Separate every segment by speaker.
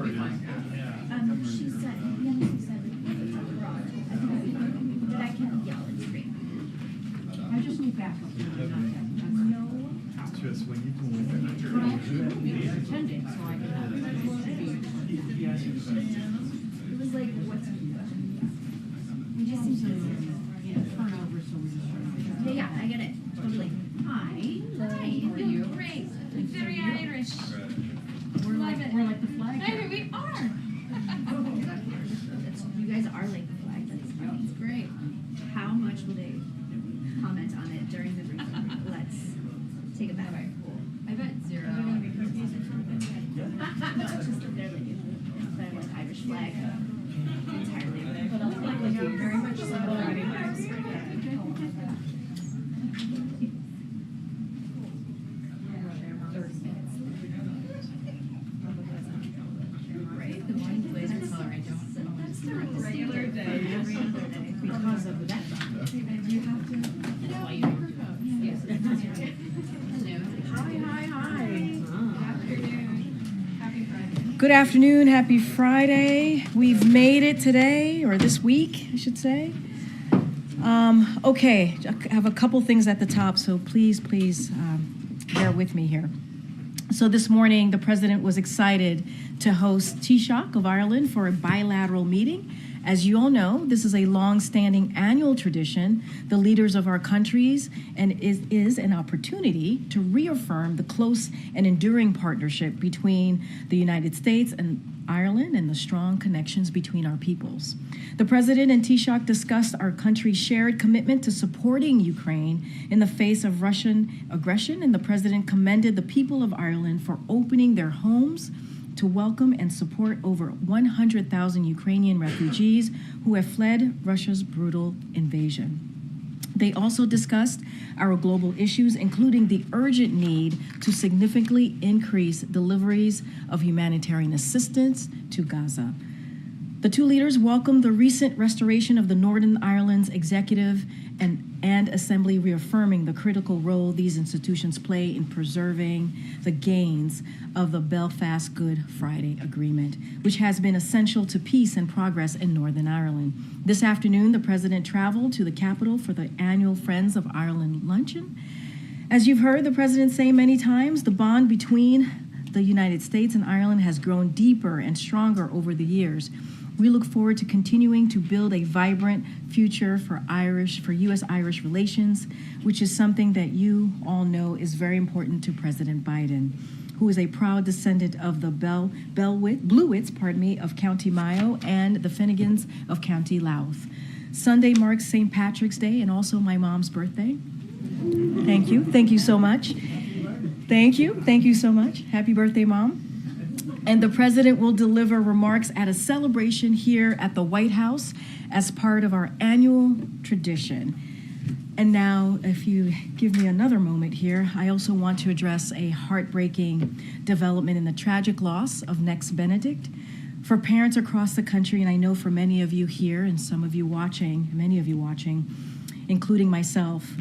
Speaker 1: She said, abroad. But I can't yell and scream.
Speaker 2: I just need backup.
Speaker 1: No.
Speaker 3: Just when you go in.
Speaker 2: But I actually will be attending, so I can have it.
Speaker 1: It was like, what's we just seem to
Speaker 2: Turnover, so we're just trying to.
Speaker 1: yeah, I get it. Totally. Hi.
Speaker 4: Hi, you feel great. Very Irish.
Speaker 2: We're like the flag.
Speaker 4: Here we are.
Speaker 1: You guys are like the flag. That's great. How much will they comment on it during the briefing? Let's take a bet.
Speaker 4: I bet zero.
Speaker 1: Just that they're like Irish flag entirely.
Speaker 2: But I'll like you very much celebrating.
Speaker 4: Right? The one blazer color I don't.
Speaker 1: That's the regular day.
Speaker 4: Every other day.
Speaker 2: Because of the background.
Speaker 4: You have to. That's why you don't. Yes. Hello.
Speaker 2: Hi.
Speaker 4: Afternoon. Happy Friday.
Speaker 5: Good afternoon, happy Friday. We've made it today, or this week, I should say. Okay, I have a couple things at the top, so please bear with me here. So this morning, the president was excited to host Taoiseach of Ireland for a bilateral meeting. As you all know, this is a long-standing annual tradition. The leaders of our countries and is an opportunity to reaffirm the close and enduring partnership between the United States and Ireland and the strong connections between our peoples. The president and Taoiseach discussed our country's shared commitment to supporting Ukraine in the face of Russian aggression, and the president commended the people of Ireland for opening their homes to welcome and support over 100,000 Ukrainian refugees who have fled Russia's brutal invasion. They also discussed our global issues, including the urgent need to significantly increase deliveries of humanitarian assistance to Gaza. The two leaders welcomed the recent restoration of the Northern Ireland's executive and assembly, reaffirming the critical role these institutions play in preserving the gains of the Belfast Good Friday Agreement, which has been essential to peace and progress in Northern Ireland. This afternoon, the president traveled to the capital for the annual Friends of Ireland luncheon. As you've heard the president say many times, the bond between the United States and Ireland has grown deeper and stronger over the years. We look forward to continuing to build a vibrant future for U.S.-Irish relations, which is something that you all know is very important to President Biden, who is a proud descendant of the Bluewits of County Mayo and the Finnegans of County Louth. Sunday marks St. Patrick's Day and also my mom's birthday. Thank you so much. Thank you so much. Happy birthday, Mom. And the president will deliver remarks at a celebration here at the White House as part of our annual tradition. And now, if you give me another moment here, I also want to address a heartbreaking development in the tragic loss of Nex Benedict. For parents across the country, and I know for many of you here and many of you watching, including myself,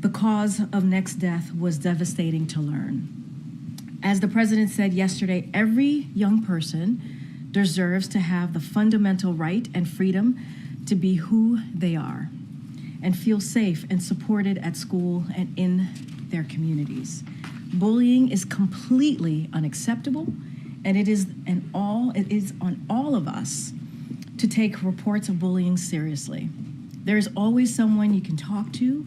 Speaker 5: the cause of Nex's death was devastating to learn. As the president said yesterday, every young person deserves to have the fundamental right and freedom to be who they are and feel safe and supported at school and in their communities. Bullying is completely unacceptable, and it is on all of us to take reports of bullying seriously. There is always someone you can talk to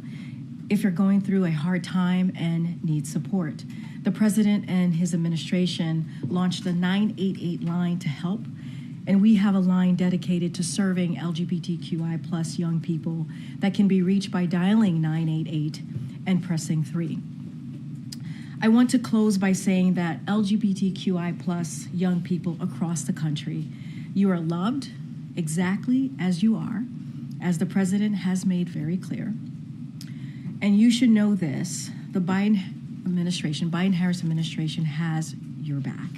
Speaker 5: if you're going through a hard time and need support. The president and his administration launched the 988 line to help, and we have a line dedicated to serving LGBTQI plus young people that can be reached by dialing 988 and pressing 3. I want to close by saying that LGBTQI plus young people across the country, you are loved exactly as you are, as the president has made very clear. And you should know this, the Biden-Harris administration has your back.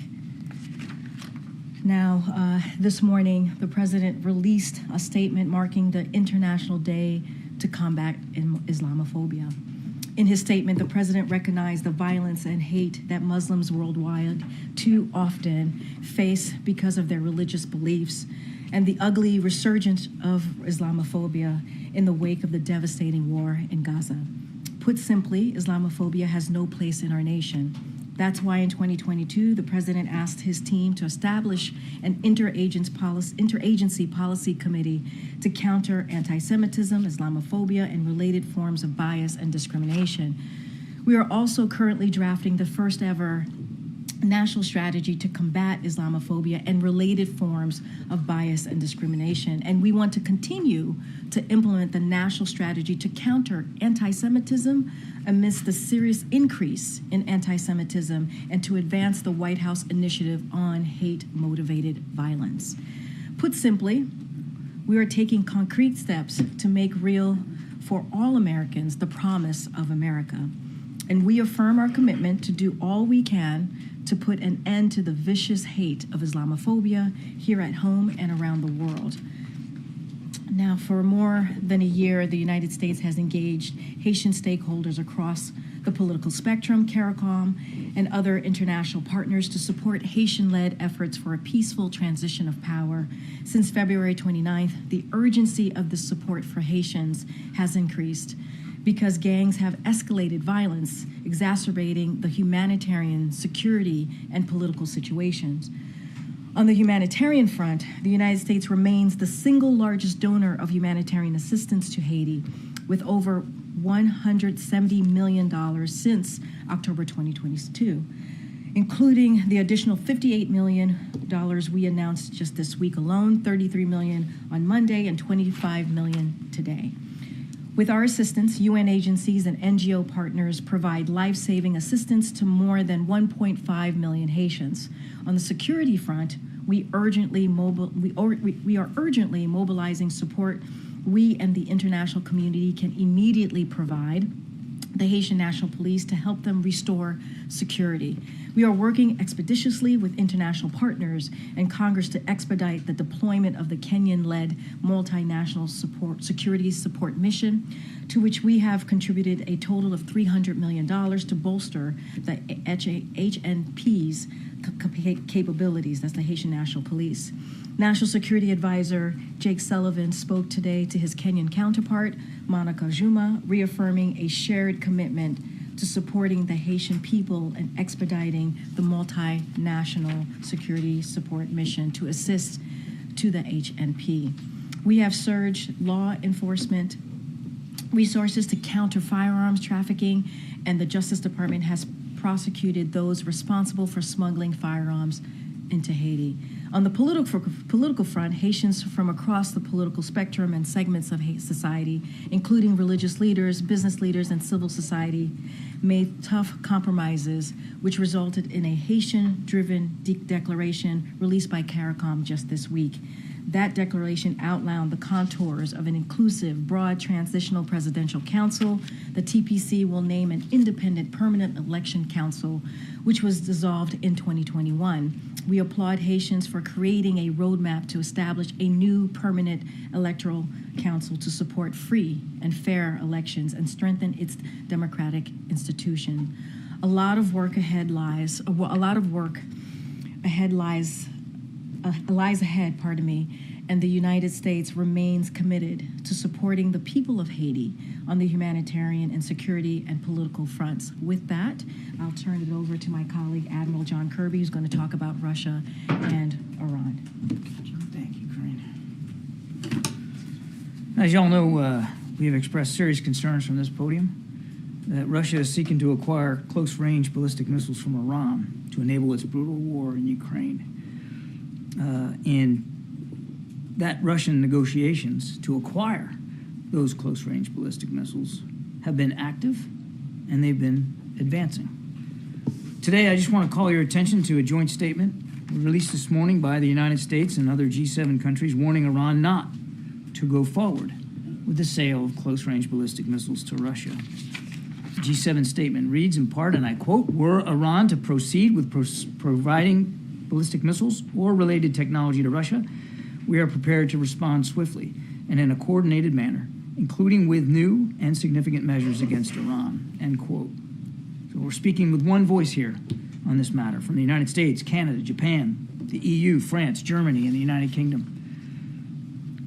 Speaker 5: Now, this morning, the president released a statement marking the International Day to Combat Islamophobia. In his statement, the president recognized the violence and hate that Muslims worldwide too often face because of their religious beliefs and the ugly resurgence of Islamophobia in the wake of the devastating war in Gaza. Put simply, Islamophobia has no place in our nation. That's why in 2022, the president asked his team to establish an interagency policy committee to counter anti-Semitism, Islamophobia, and related forms of bias and discrimination. We are also currently drafting the first ever national strategy to combat Islamophobia and related forms of bias and discrimination. And we want to continue to implement the national strategy to counter anti-Semitism amidst the serious increase in anti-Semitism and to advance the White House initiative on hate-motivated violence. Put simply, we are taking concrete steps to make real for all Americans the promise of America. And we affirm our commitment to do all we can to put an end to the vicious hate of Islamophobia here at home and around the world. Now, for more than a year, the United States has engaged Haitian stakeholders across the political spectrum, CARICOM, and other international partners to support Haitian-led efforts for a peaceful transition of power. Since February 29th, the urgency of the support for Haitians has increased because gangs have escalated violence, exacerbating the humanitarian, security, and political situations. On the humanitarian front, the United States remains the single largest donor of humanitarian assistance to Haiti, with over $170 million since October 2022, including the additional $58 million we announced just this week alone, $33 million on Monday, and $25 million today. With our assistance, UN agencies and NGO partners provide life-saving assistance to more than 1.5 million Haitians. On the security front, we are urgently mobilizing support we and the international community can immediately provide the Haitian National Police to help them restore security. We are working expeditiously with international partners and Congress to expedite the deployment of the Kenyan-led multinational security support mission, to which we have contributed a total of $300 million to bolster the HNP's capabilities. That's the Haitian National Police. National Security Advisor Jake Sullivan spoke today to his Kenyan counterpart, Monica Juma, reaffirming a shared commitment to supporting the Haitian people and expediting the multinational security support mission to assist to the HNP. We have surged law enforcement resources to counter firearms trafficking, and the Justice Department has prosecuted those responsible for smuggling firearms into Haiti. On the political front, Haitians from across the political spectrum and segments of society, including religious leaders, business leaders, and civil society, made tough compromises, which resulted in a Haitian-driven declaration released by CARICOM just this week. That declaration outlined the contours of an inclusive, broad transitional presidential council. The TPC will name an independent permanent election council, which was dissolved in 2021. We applaud Haitians for creating a roadmap to establish a new permanent electoral council to support free and fair elections and strengthen its democratic institution. Lies ahead, and the United States remains committed to supporting the people of Haiti on the humanitarian and security and political fronts. With that, I'll turn it over to my colleague, Admiral John Kirby, who's going to talk about Russia and Iran.
Speaker 6: Thank you, Karine. As y'all know, we have expressed serious concerns from this podium that Russia is seeking to acquire close-range ballistic missiles from Iran to enable its brutal war in Ukraine. And that Russian negotiations to acquire those close-range ballistic missiles have been active, and they've been advancing. Today, I just want to call your attention to a joint statement released this morning by the United States and other G7 countries warning Iran not to go forward with the sale of close-range ballistic missiles to Russia. The G7 statement reads in part, and I quote, "Were Iran to proceed with providing ballistic missiles or related technology to Russia, we are prepared to respond swiftly and in a coordinated manner including with new and significant measures against Iran, end quote. So we're speaking with one voice here on this matter from the United States, Canada, Japan, the EU, France, Germany, and the United Kingdom.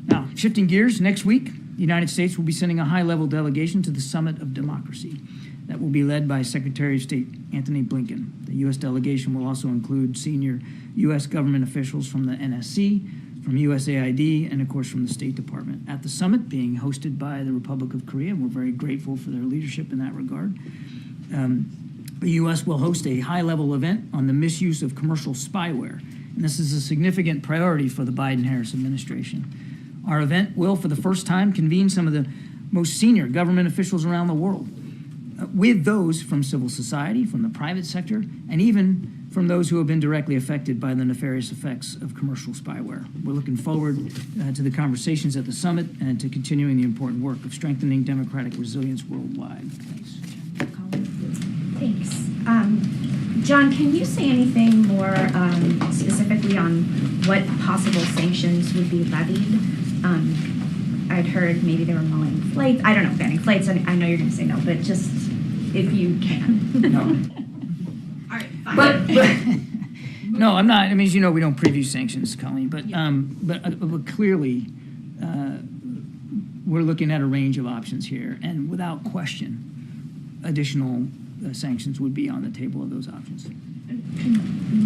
Speaker 6: Now, shifting gears, next week, the United States will be sending a high-level delegation to the Summit of Democracy. That will be led by Secretary of State Antony Blinken. The U.S. delegation will also include senior U.S. government officials from the NSC, from USAID, and of course from the State Department. At the summit, being hosted by the Republic of Korea, we're very grateful for their leadership in that regard. The U.S. will host a high-level event on the misuse of commercial spyware, and this is a significant priority for the Biden-Harris administration. Our event will, for the first time, convene some of the most senior government officials around the world, with those from civil society, from the private sector, and even from those who have been directly affected by the nefarious effects of commercial spyware. We're looking forward to the conversations at the summit and to continuing the important work of strengthening democratic resilience worldwide. Thanks.
Speaker 1: Thanks. John, can you say anything more specifically on what possible sanctions would be levied? I'd heard maybe they were mulling flights. I don't know, banning flights. I know you're going to say no, but just if you can.
Speaker 6: No.
Speaker 1: All right, fine.
Speaker 6: No, I'm not. I mean, as you know, we don't preview sanctions, Colleen, but clearly we're looking at a range of options here, and without question, additional sanctions would be on the table of those options.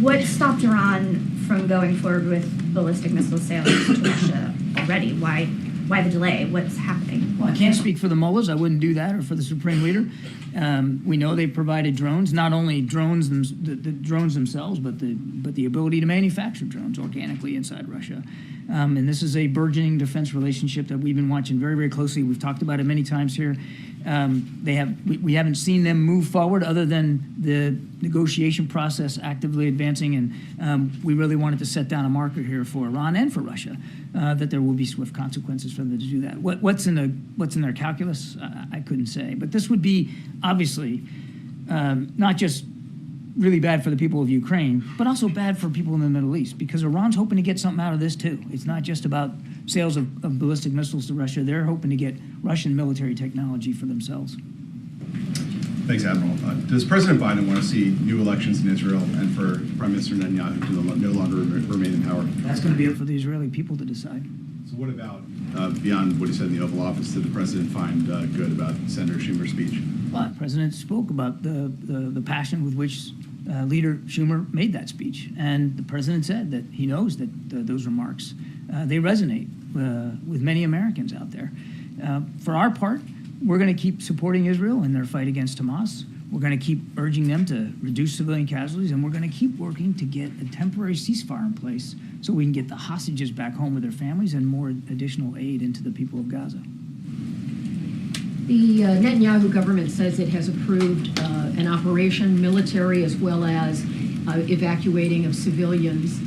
Speaker 1: What stopped Iran from going forward with ballistic missile sales to Russia already? Why the delay? What's happening?
Speaker 6: Well, I can't speak for the mullahs. I wouldn't do that, or for the supreme leader. We know they provided drones, not only drones, the drones themselves, but the ability to manufacture drones organically inside Russia. And this is a burgeoning defense relationship that we've been watching very, very closely. We've talked about it many times here. We haven't seen them move forward other than the negotiation process actively advancing, and we really wanted to set down a marker here for Iran and for Russia that there will be swift consequences for them to do that. What's in their calculus? I couldn't say, but this would be obviously not just really bad for the people of Ukraine, but also bad for people in the Middle East, because Iran's hoping to get something out of this too. It's not just about sales of ballistic missiles to Russia. They're hoping to get Russian military technology for themselves.
Speaker 7: Thanks, Admiral. Does President Biden want to see new elections in Israel and for Prime Minister Netanyahu to no longer remain in power?
Speaker 6: That's going to be up for the Israeli people to decide.
Speaker 7: So what about, beyond what he said in the Oval Office, did the President find good about Senator Schumer's speech?
Speaker 6: Well, the President spoke about the passion with which Leader Schumer made that speech. And the President said that he knows that those remarks, they resonate with many Americans out there. For our part, we're going to keep supporting Israel in their fight against Hamas. We're going to keep urging them to reduce civilian casualties, and we're going to keep working to get a temporary ceasefire in place so we can get the hostages back home with their families and more additional aid into the people of Gaza.
Speaker 2: The Netanyahu government says it has approved an operation, military as well as evacuating of civilians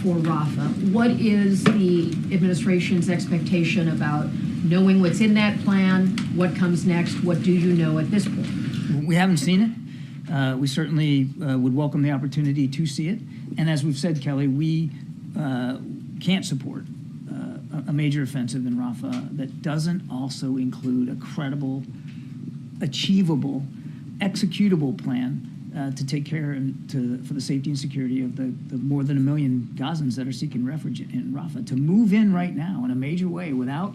Speaker 2: for Rafah. What is the administration's expectation about knowing what's in that plan? What comes next? What do you know at this point?
Speaker 6: We haven't seen it. We certainly would welcome the opportunity to see it. And as we've said, Kelly, we can't support a major offensive in Rafah that doesn't also include a credible, achievable, executable plan to take care for the safety and security of the more than 1 million Gazans that are seeking refuge in Rafah. To move in right now in a major way without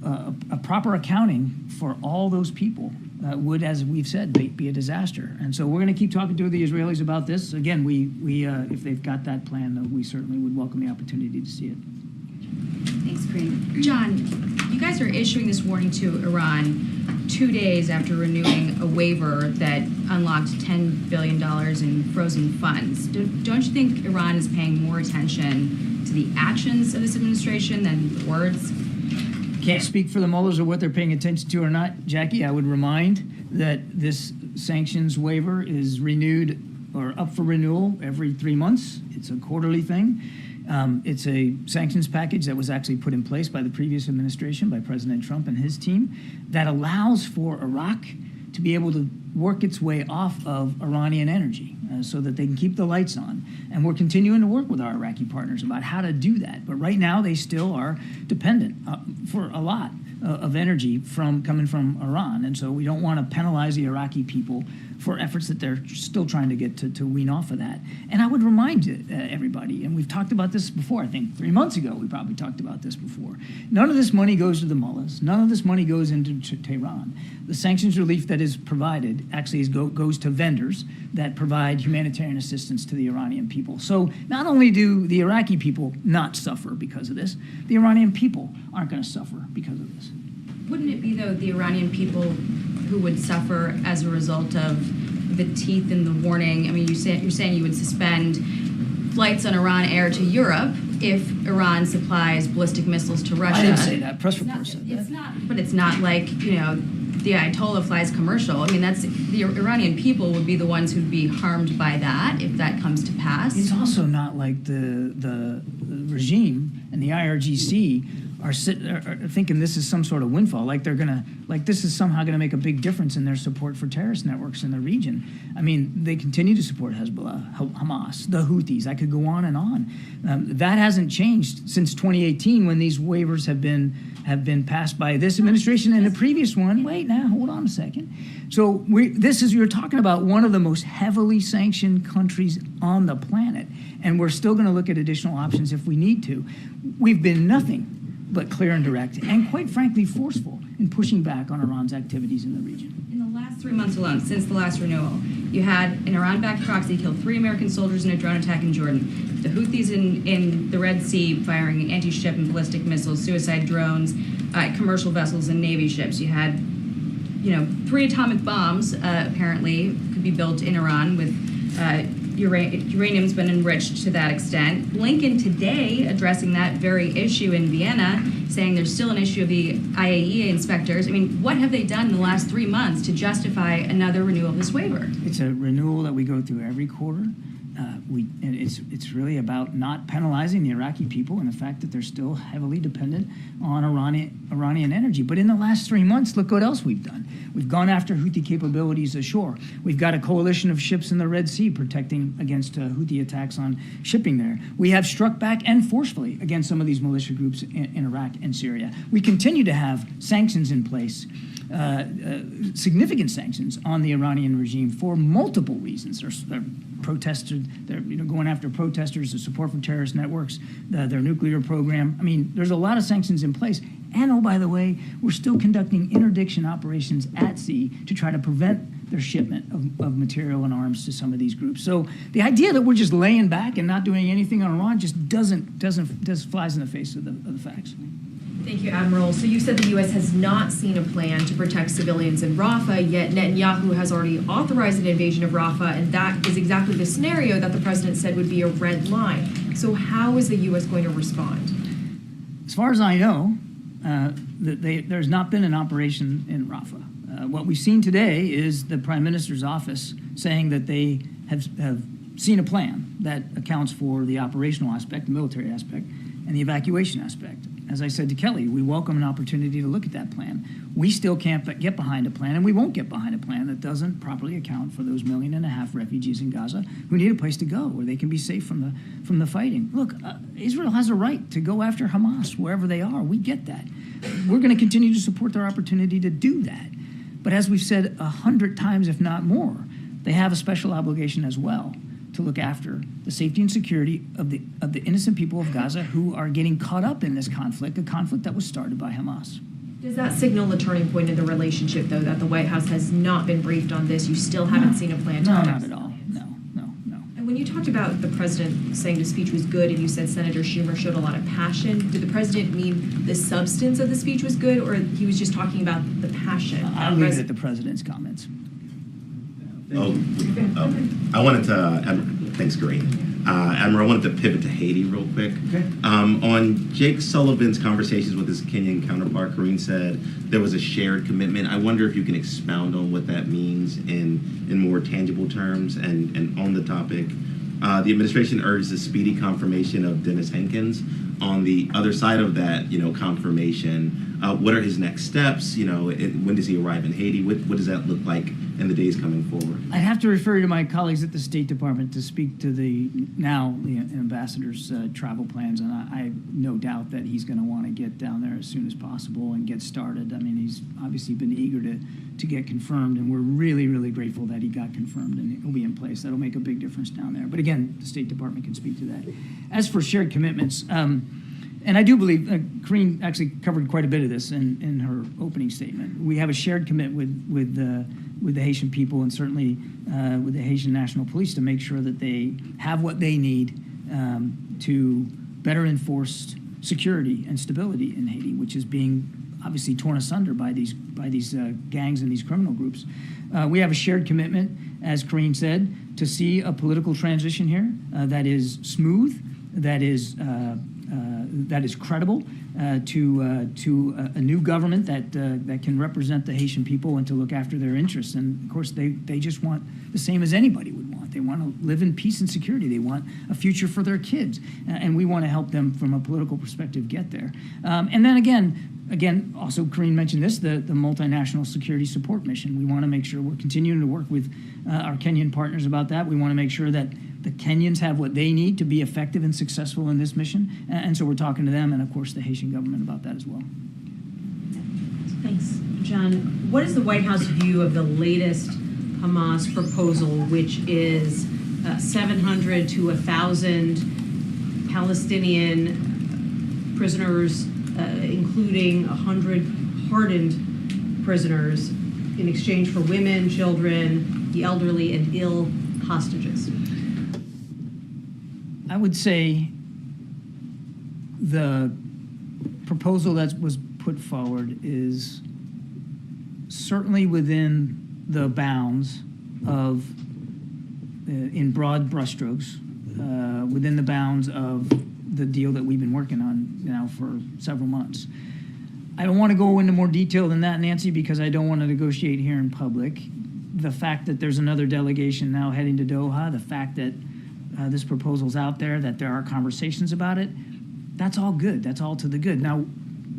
Speaker 6: a proper accounting for all those people would, as we've said, be a disaster. And so we're going to keep talking to the Israelis about this. Again, we if they've got that plan, we certainly would welcome the opportunity to see it.
Speaker 4: Thanks, Karine. John, you guys are issuing this warning to Iran 2 days after renewing a waiver that unlocked $10 billion in frozen funds. Don't you think Iran is paying more attention to the actions of this administration than the words?
Speaker 6: Can't speak for the mullahs or what they're paying attention to or not. Jackie, I would remind that this sanctions waiver is renewed or up for renewal every 3 months. It's a quarterly thing. It's a sanctions package that was actually put in place by the previous administration, by President Trump and his team, that allows for Iraq to be able to work its way off of Iranian energy so that they can keep the lights on. And we're continuing to work with our Iraqi partners about how to do that. But right now, they still are dependent for a lot of energy coming from Iran. And so we don't want to penalize the Iraqi people for efforts that they're still trying to get to wean off of that. And I would remind everybody, and we've talked about this before, I think 3 months ago we probably talked about this before. None of this money goes to the mullahs. None of this money goes into Tehran. The sanctions relief that is provided actually goes to vendors that provide humanitarian assistance to the Iranian people. So not only do the Iraqi people not suffer because of this, the Iranian people aren't going to suffer because of this.
Speaker 4: Wouldn't it be, though, the Iranian people who would suffer as a result of the teeth in the warning? I mean, you're saying you would suspend flights on Iran Air to Europe if Iran supplies ballistic missiles to Russia.
Speaker 6: I didn't say that. Press report said that.
Speaker 4: It's not, but it's not like, the Ayatollah flies commercial. I mean, that's the Iranian people would be the ones who'd be harmed by that if that comes to pass.
Speaker 6: It's also not like the regime and the IRGC are thinking this is some sort of windfall, like this is somehow gonna make a big difference in their support for terrorist networks in the region. I mean, they continue to support Hezbollah, Hamas, the Houthis. I could go on and on. That hasn't changed since 2018 when these waivers have been passed by this administration and the previous one. Wait, now hold on a second. So you're talking about one of the most heavily sanctioned countries on the planet, and we're still going to look at additional options if we need to. We've been nothing but clear and direct, and quite frankly forceful in pushing back on Iran's activities in the region.
Speaker 4: In the last 3 months alone, since the last renewal, you had an Iran-backed proxy kill 3 American soldiers in a drone attack in Jordan. The Houthis in the Red Sea firing anti-ship and ballistic missiles, suicide drones, commercial vessels and Navy ships. You had, 3 atomic bombs apparently could be built in Iran with uranium's been enriched to that extent. Blinken today addressing that very issue in Vienna, saying there's still an issue of the IAEA inspectors. I mean, what have they done in the last 3 months to justify another renewal of this waiver?
Speaker 6: It's a renewal that we go through every quarter. And it's really about not penalizing the Iraqi people and the fact that they're still heavily dependent on Iranian energy. But in the last 3 months, look what else we've done. We've gone after Houthi capabilities ashore. We've got a coalition of ships in the Red Sea protecting against Houthi attacks on shipping there. We have struck back and forcefully against some of these militia groups in Iraq and Syria. We continue to have sanctions in place. Significant sanctions on the Iranian regime for multiple reasons. They're protesters, they're going after protesters, the support for terrorist networks, their nuclear program. I mean, there's a lot of sanctions in place. And oh, by the way, we're still conducting interdiction operations at sea to try to prevent their shipment of material and arms to some of these groups. So the idea that we're just laying back and not doing anything on Iran just flies in the face of the facts.
Speaker 8: Thank you, Admiral. So you said the U.S. has not seen a plan to protect civilians in Rafah, yet Netanyahu has already authorized an invasion of Rafah, and that is exactly the scenario that the president said would be a red line. So how is the U.S. going to respond?
Speaker 6: As far as I know, there's not been an operation in Rafah. What we've seen today is the Prime Minister's office saying that they have seen a plan that accounts for the operational aspect, the military aspect, and the evacuation aspect. As I said to Kelly, we welcome an opportunity to look at that plan. We still can't get behind a plan, and we won't get behind a plan that doesn't properly account for those 1.5 million refugees in Gaza who need a place to go where they can be safe from the fighting. Look, Israel has a right to go after Hamas wherever they are. We get that. We're going to continue to support their opportunity to do that. But as we've said 100 times, if not more, they have a special obligation as well to look after the safety and security of the innocent people of Gaza who are getting caught up in this conflict, a conflict that was started by Hamas.
Speaker 8: Does that signal a turning point in the relationship, though, that the White House has not been briefed on this? You still haven't seen a plan to
Speaker 6: No,
Speaker 8: protect
Speaker 6: not at all. No.
Speaker 8: And when you talked about the president saying the speech was good and you said Senator Schumer showed a lot of passion, did the president mean the substance of the speech was good, or he was just talking about the passion?
Speaker 6: I'll leave it at the president's comments.
Speaker 9: I wanted to, thanks, Karine. Admiral, I wanted to pivot to Haiti real quick.
Speaker 6: Okay.
Speaker 9: On Jake Sullivan's conversations with his Kenyan counterpart, Karine said there was a shared commitment. I wonder if you can expound on what that means in more tangible terms. And on the topic, the administration urged the speedy confirmation of Dennis Hankins. On the other side of that, confirmation, What are his next steps? When does he arrive in Haiti? What does that look like in the days coming forward?
Speaker 6: I'd have to refer you to my colleagues at the State Department to speak to the ambassador's travel plans, and I have no doubt that he's going to want to get down there as soon as possible and get started. I mean, he's obviously been eager to get confirmed, and we're really, really grateful that he got confirmed and he'll be in place. That'll make a big difference down there. But again, the State Department can speak to that. As for shared commitments, and I do believe Karine actually covered quite a bit of this in her opening statement. We have a shared commitment with the Haitian people, and certainly with the Haitian National Police, to make sure that they have what they need to better enforce security and stability in Haiti, which is being obviously torn asunder by these gangs and these criminal groups. We have a shared commitment, as Karine said, to see a political transition here that is smooth, that is credible, to a new government that can represent the Haitian people and to look after their interests. And of course, they just want the same as anybody would want. They want to live in peace and security. They want a future for their kids, and we want to help them from a political perspective get there. And then again, also Karine mentioned this, the multinational security support mission. We want to make sure we're continuing to work with our Kenyan partners about that. We want to make sure that the Kenyans have what they need to be effective and successful in this mission. And so we're talking to them and, of course, the Haitian government about that as well.
Speaker 10: Thanks. John, what is the White House view of the latest Hamas proposal, which is 700 to 1,000 Palestinian prisoners, including 100 hardened prisoners, in exchange for women, children, the elderly, and ill hostages?
Speaker 6: I would say the proposal that was put forward is certainly within the bounds of, in broad brushstrokes, within the bounds of the deal that we've been working on now for several months. I don't want to go into more detail than that, Nancy, because I don't want to negotiate here in public. The fact that there's another delegation now heading to Doha, the fact that this proposal's out there, that there are conversations about it, that's all good. That's all to the good. Now,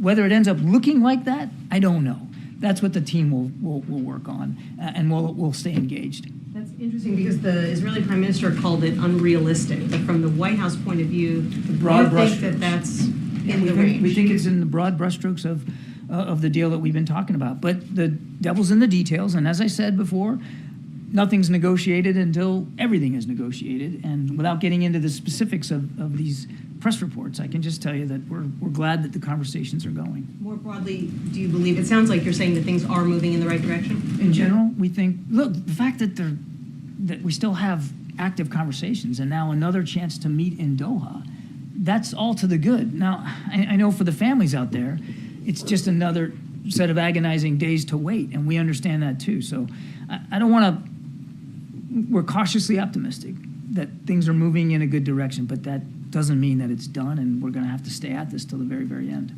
Speaker 6: whether it ends up looking like that, I don't know. That's what the team will work on, and we'll stay engaged.
Speaker 10: That's interesting because the Israeli Prime Minister called it unrealistic. But from the White House point of view,
Speaker 6: broad
Speaker 10: you think that that's in the range?
Speaker 6: We think it's in the broad brushstrokes of the deal that we've been talking about. But the devil's in the details, and as I said before, nothing's negotiated until everything is negotiated. And without getting into the specifics of these press reports, I can just tell you that we're glad that the conversations are going.
Speaker 10: More broadly, do you believe, it sounds like you're saying that things are moving in the right direction?
Speaker 6: In general, we think, look, the fact that we still have active conversations and now another chance to meet in Doha, that's all to the good. Now, I know for the families out there, it's just another set of agonizing days to wait, and we understand that too. So I don't want to, we're cautiously optimistic that things are moving in a good direction, but that doesn't mean that it's done, and we're going to have to stay at this till the very, very end.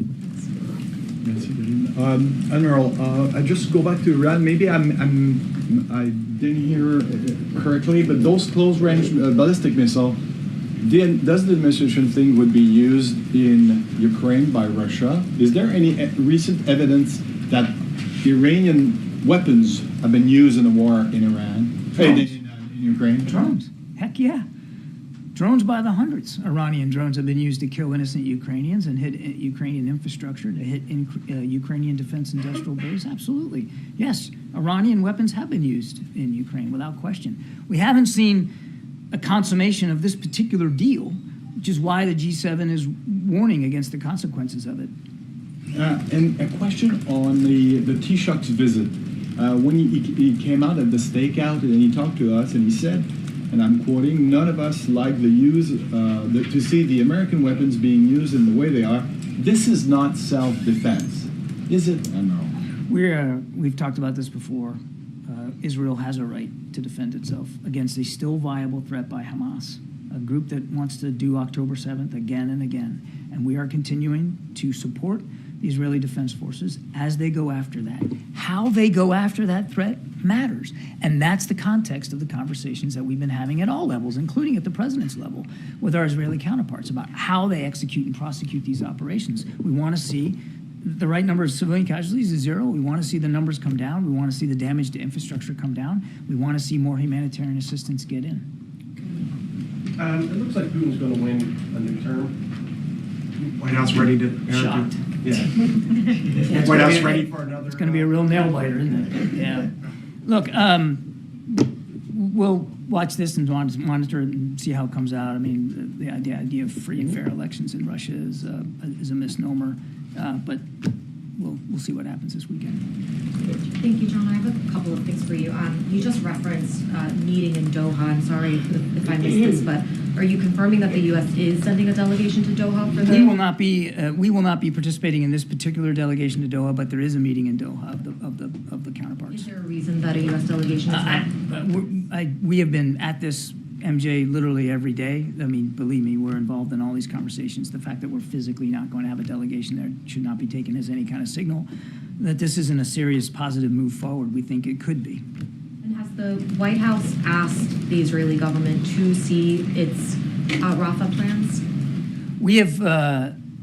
Speaker 3: Admiral, I just go back to Iran. Maybe I didn't hear correctly, but those close-range ballistic missile, does the administration think would be used in Ukraine by Russia? Is there any recent evidence that Iranian weapons have been used in the war in Iran? In Ukraine?
Speaker 6: Drones. Heck yeah. Drones by the hundreds. Iranian drones have been used to kill innocent Ukrainians and hit Ukrainian infrastructure, to hit Ukrainian defense industrial base. Absolutely. Yes, Iranian weapons have been used in Ukraine without question. We haven't seen a consummation of this particular deal, which is why the G7 is warning against the consequences of it.
Speaker 3: And a question on the Taoiseach's visit. When he came out at the stakeout and he talked to us and he said, and I'm quoting, "None of us like the use to see the American weapons being used in the way they are. This is not self-defense, is it?" I don't know.
Speaker 6: We've talked about this before. Israel has a right to defend itself against a still viable threat by Hamas, a group that wants to do October 7th again and again. And we are continuing to support the Israeli Defense Forces as they go after that. How they go after that threat matters. And that's the context of the conversations that we've been having at all levels, including at the president's level, with our Israeli counterparts about how they execute and prosecute these operations. We want to see the right number of civilian casualties is 0. We want to see the numbers come down. We want to see the damage to infrastructure come down. We want to see more humanitarian assistance get in.
Speaker 11: It looks like Putin's going to win a new term.
Speaker 12: White House ready to?
Speaker 6: Shocked.
Speaker 12: Yeah. White House ready for another?
Speaker 6: It's going to be a real nail biter, isn't it? Yeah. Look, we'll watch this and monitor it and see how it comes out. I mean, the idea of free and fair elections in Russia is a misnomer, but we'll see what happens this weekend.
Speaker 13: Thank you, John. I have a couple of things for you. You just referenced meeting in Doha. I'm sorry if I missed this, but are you confirming that the U.S. is sending a delegation to Doha for the?
Speaker 6: We will not be participating in this particular delegation to Doha, but there is a meeting in Doha of the counterparts.
Speaker 13: Is there a reason that a U.S. delegation is not?
Speaker 6: We have been at this, MJ, literally every day. I mean, believe me, we're involved in all these conversations. The fact that we're physically not going to have a delegation there should not be taken as any kind of signal that this isn't a serious positive move forward. We think it could be.
Speaker 13: And has the White House asked the Israeli government to see its Rafah plans?
Speaker 6: We have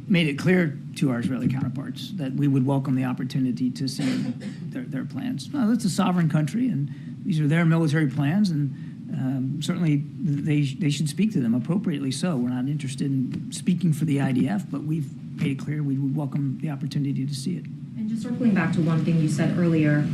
Speaker 6: made it clear to our Israeli counterparts that we would welcome the opportunity to see their plans. Well, it's a sovereign country, and these are their military plans, and certainly they should speak to them appropriately so. We're not interested in speaking for the IDF, but we've made it clear we would welcome the opportunity to see it.
Speaker 13: And just circling back to one thing you said earlier,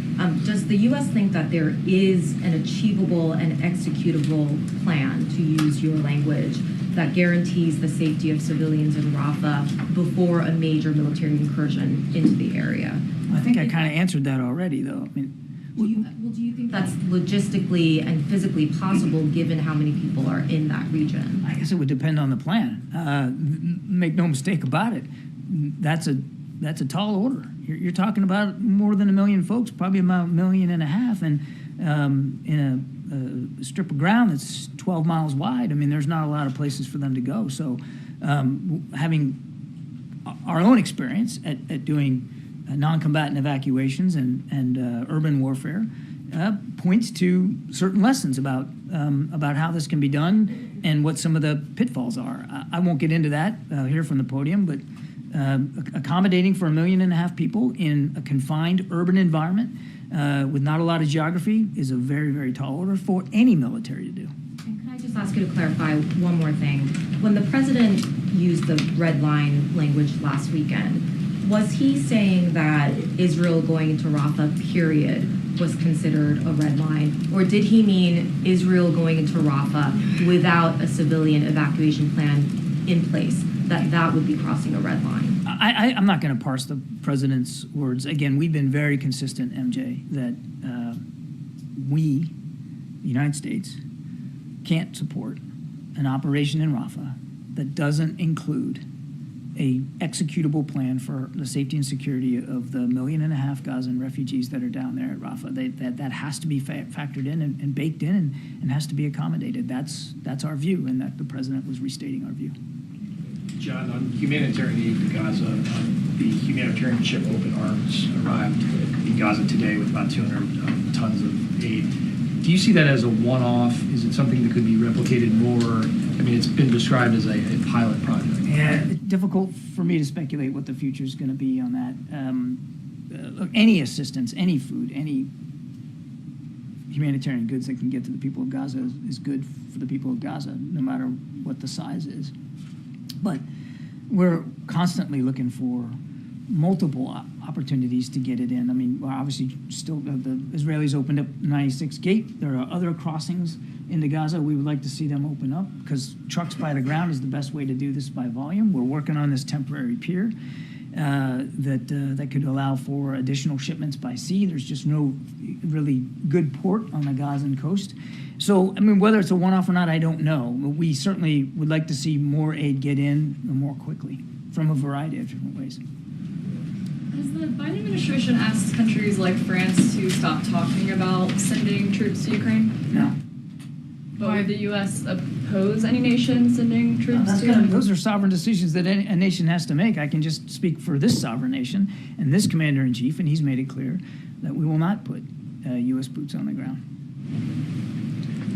Speaker 13: does the U.S. think that there is an achievable and executable plan, to use your language, that guarantees the safety of civilians in Rafah before a major military incursion into the area?
Speaker 6: I think I kind of answered that already, though. I mean,
Speaker 13: do you think that's logistically and physically possible given how many people are in that region?
Speaker 6: I guess it would depend on the plan. Make no mistake about it. That's a tall order. You're talking about more than 1 million folks, probably about 1.5 million, and in a strip of ground that's 12 miles wide. I mean, there's not a lot of places for them to go. So having our own experience at doing non-combatant evacuations and urban warfare points to certain lessons about how this can be done and what some of the pitfalls are. I won't get into that here from the podium, but accommodating for 1.5 million people in a confined urban environment with not a lot of geography is a very, very tall order for any military to do.
Speaker 13: And can I just ask you to clarify one more thing? When the president used the red line language last weekend, was he saying that Israel going into Rafah, period, was considered a red line? Or did he mean Israel going into Rafah without a civilian evacuation plan in place, that would be crossing a red line?
Speaker 6: I'm not going to parse the president's words. Again, we've been very consistent, MJ, that we, the United States, can't support an operation in Rafah that doesn't include a executable plan for the safety and security of the 1.5 million Gazan refugees that are down there at Rafah. That has to be factored in and baked in and has to be accommodated. That's our view, and that the president was restating our view.
Speaker 11: John, on humanitarian aid to Gaza, the humanitarian ship Open Arms arrived in Gaza today with about 200 tons of aid. Do you see that as a one-off? Is it something that could be replicated more? I mean, it's been described as a pilot project.
Speaker 6: Yeah, it's difficult for me to speculate what the future is going to be on that. Look, any assistance, any food, any humanitarian goods that can get to the people of Gaza is good for the people of Gaza, no matter what the size is. But we're constantly looking for multiple opportunities to get it in. I mean, we're obviously still, the Israelis opened up 96 gate. There are other crossings into Gaza. We would like to see them open up because trucks by the ground is the best way to do this by volume. We're working on this temporary pier that could allow for additional shipments by sea. There's just no really good port on the Gazan coast. So, I mean, whether it's a one-off or not, I don't know. We certainly would like to see more aid get in more quickly from a variety of different ways.
Speaker 14: Has the Biden administration asked countries like France to stop talking about sending troops to Ukraine?
Speaker 6: No.
Speaker 14: But would the U.S. oppose any nation sending troops to them?
Speaker 6: Those are sovereign decisions that a nation has to make. I can just speak for this sovereign nation and this commander-in-chief, and he's made it clear that we will not put U.S. boots on the ground.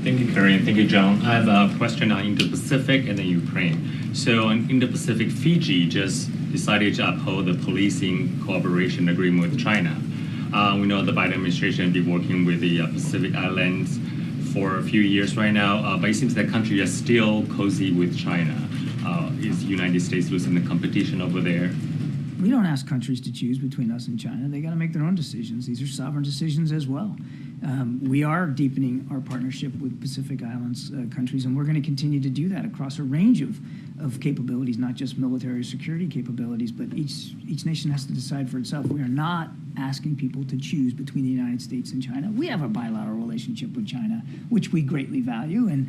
Speaker 15: Thank you, Karine. Thank you, John. I have a question on Indo-Pacific and then Ukraine. So in Indo-Pacific, Fiji just decided to uphold the policing cooperation agreement with China. We know the Biden administration has been working with the Pacific Islands for a few years right now, but it seems that country is still cozy with China. Is the United States losing the competition over there?
Speaker 6: We don't ask countries to choose between us and China. They got to make their own decisions. These are sovereign decisions as well. We are deepening our partnership with Pacific Islands countries, and we're going to continue to do that across a range of capabilities, not just military or security capabilities, but each nation has to decide for itself. We are not asking people to choose between the United States and China. We have a bilateral relationship with China, which we greatly value, and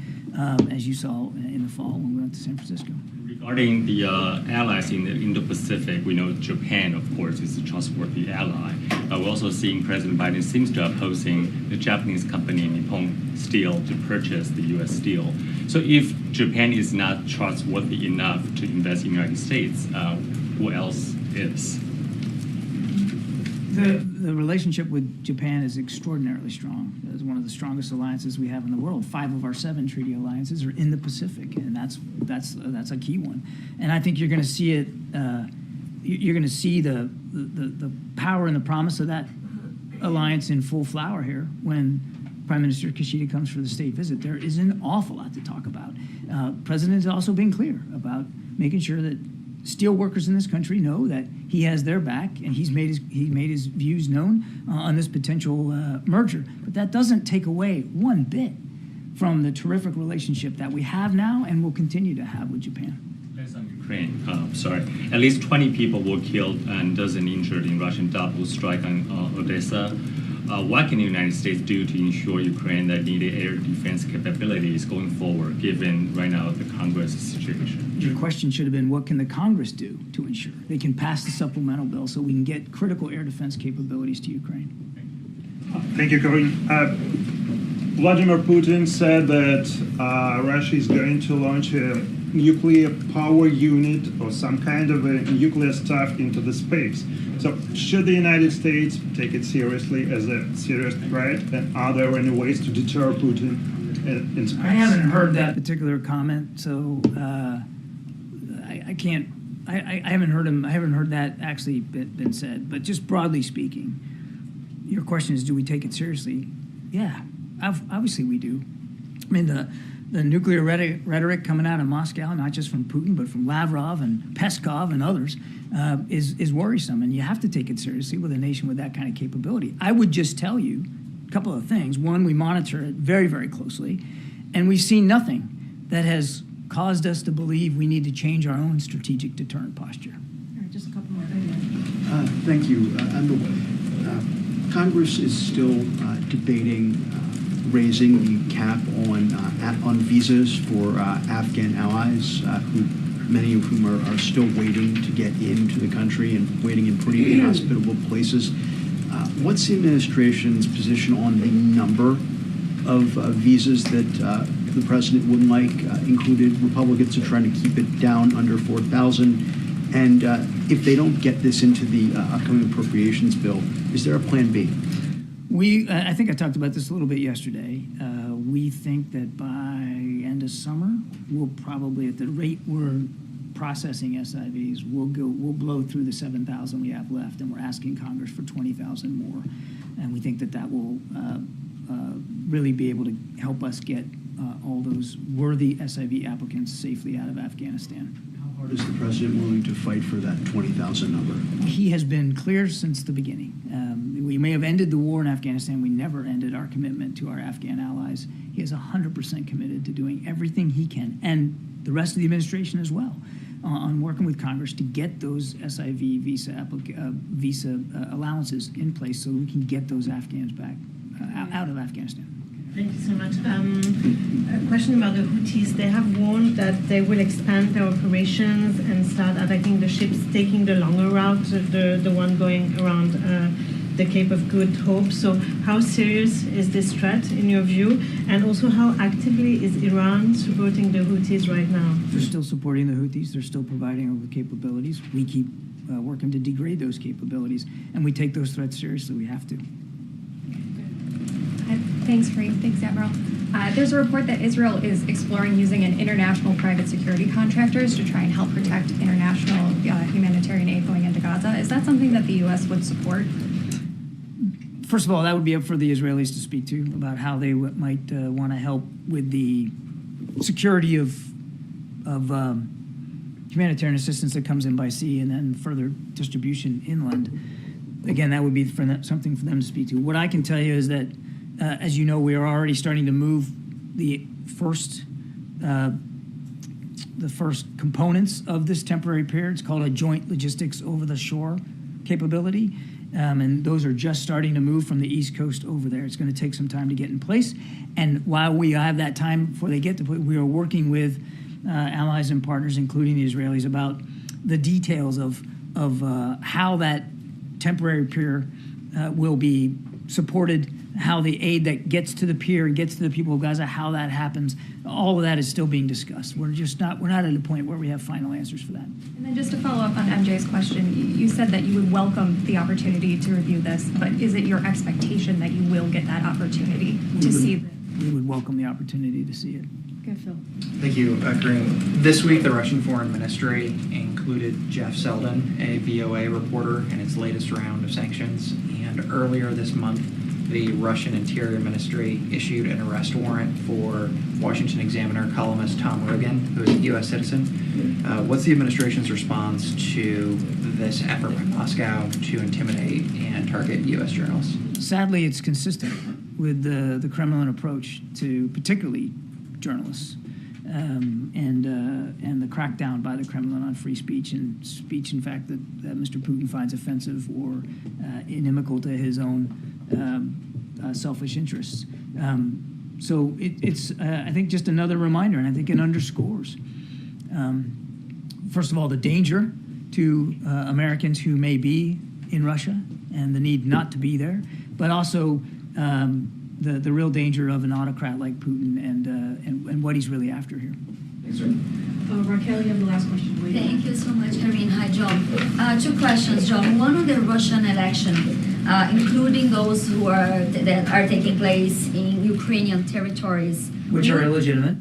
Speaker 6: as you saw in the fall when we went to San Francisco.
Speaker 15: Regarding the allies in the Indo-Pacific, we know Japan, of course, is a trustworthy ally. We're also seeing President Biden seems to opposing the Japanese company Nippon Steel to purchase the U.S. steel. So if Japan is not trustworthy enough to invest in the United States, who else is?
Speaker 6: The relationship with Japan is extraordinarily strong. It's one of the strongest alliances we have in the world. 5 of our 7 treaty alliances are in the Pacific, and that's a key one. And I think you're going to see it. You're going to see the power and the promise of that alliance in full flower here when Prime Minister Kishida comes for the state visit. There is an awful lot to talk about. President has also been clear about making sure that steel workers in this country know that he has their back, and he made his views known on this potential merger. But that doesn't take away one bit from the terrific relationship that we have now and will continue to have with Japan.
Speaker 15: Ukraine, at least 20 people were killed and dozens injured in Russian double strike on Odessa. What can the United States do to ensure Ukraine that needed air defense capabilities going forward, given right now the Congress situation?
Speaker 6: Your question should have been, what can the Congress do to ensure they can pass the supplemental bill so we can get critical air defense capabilities to Ukraine?
Speaker 16: Thank you, Karine. Vladimir Putin said that Russia is going to launch a nuclear power unit or some kind of a nuclear stuff into the space. So should the United States take it seriously as a serious threat, and are there any ways to deter Putin in space?
Speaker 6: I haven't heard that particular comment, so I can't. I haven't heard him. I haven't heard that actually been said. But just broadly speaking, your question is, do we take it seriously? Yeah, obviously we do. I mean, the nuclear rhetoric coming out of Moscow, not just from Putin, but from Lavrov and Peskov and others, is worrisome. And you have to take it seriously with a nation with that kind of capability. I would just tell you a couple of things. One, we monitor it very, very closely, and we've seen nothing that has caused us to believe we need to change our own strategic deterrent posture.
Speaker 5: All right, just a couple more.
Speaker 17: Thank you. Congress is still debating raising the cap on visas for Afghan allies, many of whom are still waiting to get into the country and waiting in pretty inhospitable places. What's the administration's position on the number of visas that the president wouldn't like included? Republicans are trying to keep it down under 4,000. And if they don't get this into the upcoming appropriations bill, is there a plan B?
Speaker 6: I think I talked about this a little bit yesterday. We think that by end of summer, we'll probably, at the rate we're processing SIVs, we'll blow through the 7,000 we have left, and we're asking Congress for 20,000 more. And we think that will really be able to help us get all those worthy SIV applicants safely out of Afghanistan.
Speaker 17: How hard is the president willing to fight for that 20,000 number?
Speaker 6: He has been clear since the beginning. We may have ended the war in Afghanistan. We never ended our commitment to our Afghan allies. He is 100% committed to doing everything he can, and the rest of the administration as well, on working with Congress to get those SIV visa allowances in place so we can get those Afghans back out of Afghanistan.
Speaker 18: Thank you so much. A question about the Houthis. They have warned that they will expand their operations and start attacking the ships taking the longer route, the one going around the Cape of Good Hope. So how serious is this threat in your view? And also, how actively is Iran supporting the Houthis right now?
Speaker 6: They're still supporting the Houthis. They're still providing all the capabilities. We keep working to degrade those capabilities, and we take those threats seriously. We have to.
Speaker 19: Thanks, Karine. Thanks, Admiral.
Speaker 14: There's a report that Israel is exploring using an international private security contractors to try and help protect international humanitarian aid going into Gaza. Is that something that the U.S. would support?
Speaker 6: First of all, that would be up for the Israelis to speak to about how they might want to help with the security of humanitarian assistance that comes in by sea and then further distribution inland. Again, that would be something for them to speak to. What I can tell you is that, as you know, we are already starting to move the first components of this temporary pier. It's called a joint logistics over-the-shore capability. And those are just starting to move from the East Coast over there. It's going to take some time to get in place. And while we have that time before they get to place, we are working with allies and partners, including the Israelis, about the details of how that temporary pier will be supported, how the aid that gets to the pier and gets to the people of Gaza, how that happens. All of that is still being discussed. We're not at a point where we have final answers for that.
Speaker 14: And then just to follow up on MJ's question, you said that you would welcome the opportunity to review this, but is it your expectation that you will get that opportunity to see this?
Speaker 6: We would welcome the opportunity to see it.
Speaker 5: Good, Phil.
Speaker 19: Thank you, Karine. This week, the Russian Foreign Ministry included Jeff Selden, a VOA reporter, in its latest round of sanctions. And earlier this month, the Russian Interior Ministry issued an arrest warrant for Washington Examiner columnist Tom Rogan, who is a U.S. citizen. What's the administration's response to this effort by Moscow to intimidate and target U.S. journalists?
Speaker 6: Sadly, it's consistent with the Kremlin approach to particularly journalists and the crackdown by the Kremlin on free speech and speech, in fact, that Mr. Putin finds offensive or inimical to his own selfish interests. So it's, I think, just another reminder, and I think it underscores, first of all, the danger to Americans who may be in Russia and the need not to be there, but also the real danger of an autocrat like Putin and what he's really after here.
Speaker 10: Thanks, sir. Raquel, you have the last question.
Speaker 20: Thank you so much, Karine. Hi, John. Two questions, John. One on the Russian election, including those that are taking place in Ukrainian territories.
Speaker 6: Which are illegitimate.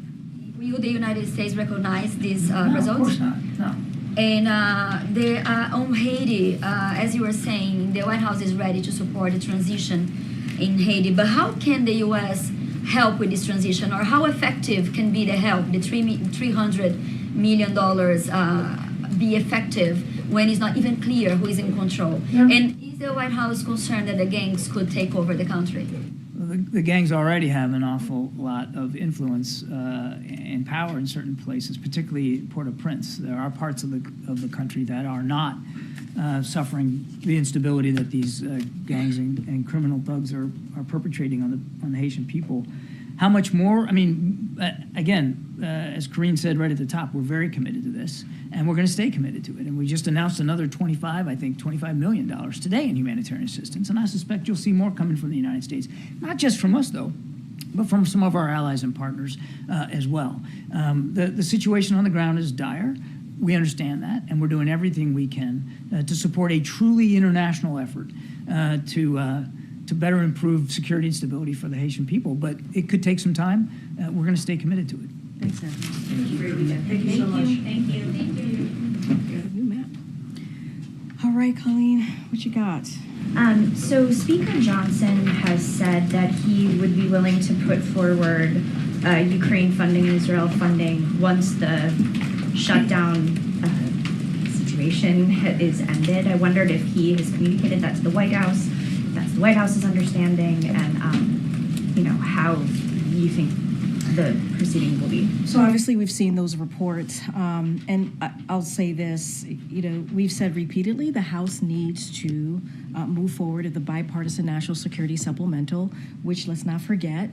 Speaker 20: Will the United States recognize these
Speaker 6: No,
Speaker 20: results?
Speaker 6: of course not. No.
Speaker 20: And on Haiti, as you were saying, the White House is ready to support the transition in Haiti. But how can the U.S. help with this transition, or how effective can be the help, the $300 million be effective when it's not even clear who is in control? Yeah. And is the White House concerned that the gangs could take over the country?
Speaker 6: The gangs already have an awful lot of influence and power in certain places, particularly Port-au-Prince. There are parts of the country that are not suffering the instability that these gangs and criminal thugs are perpetrating on the Haitian people. How much more? I mean, again, as Karine said right at the top, we're very committed to this, and we're going to stay committed to it. And we just announced another $25 million today in humanitarian assistance, and I suspect you'll see more coming from the United States. Not just from us, though, but from some of our allies and partners as well. The situation on the ground is dire. We understand that, and we're doing everything we can to support a truly international effort to better improve security and stability for the Haitian people. But it could take some time. We're going to stay committed to it.
Speaker 5: Thanks, Evan.
Speaker 10: Thank you. Great weekend. Thank you so much.
Speaker 20: Thank you. Thank you.
Speaker 5: You, Matt. All right, Colleen, what you got?
Speaker 1: So Speaker Johnson has said that he would be willing to put forward Ukraine funding, Israel funding, once the shutdown situation is ended. I wondered if he has communicated that to the White House, if that's the White House's understanding, and how you think the proceeding will be.
Speaker 5: So obviously we've seen those reports, and I'll say this, we've said repeatedly the House needs to move forward with the bipartisan national security supplemental, which, let's not forget,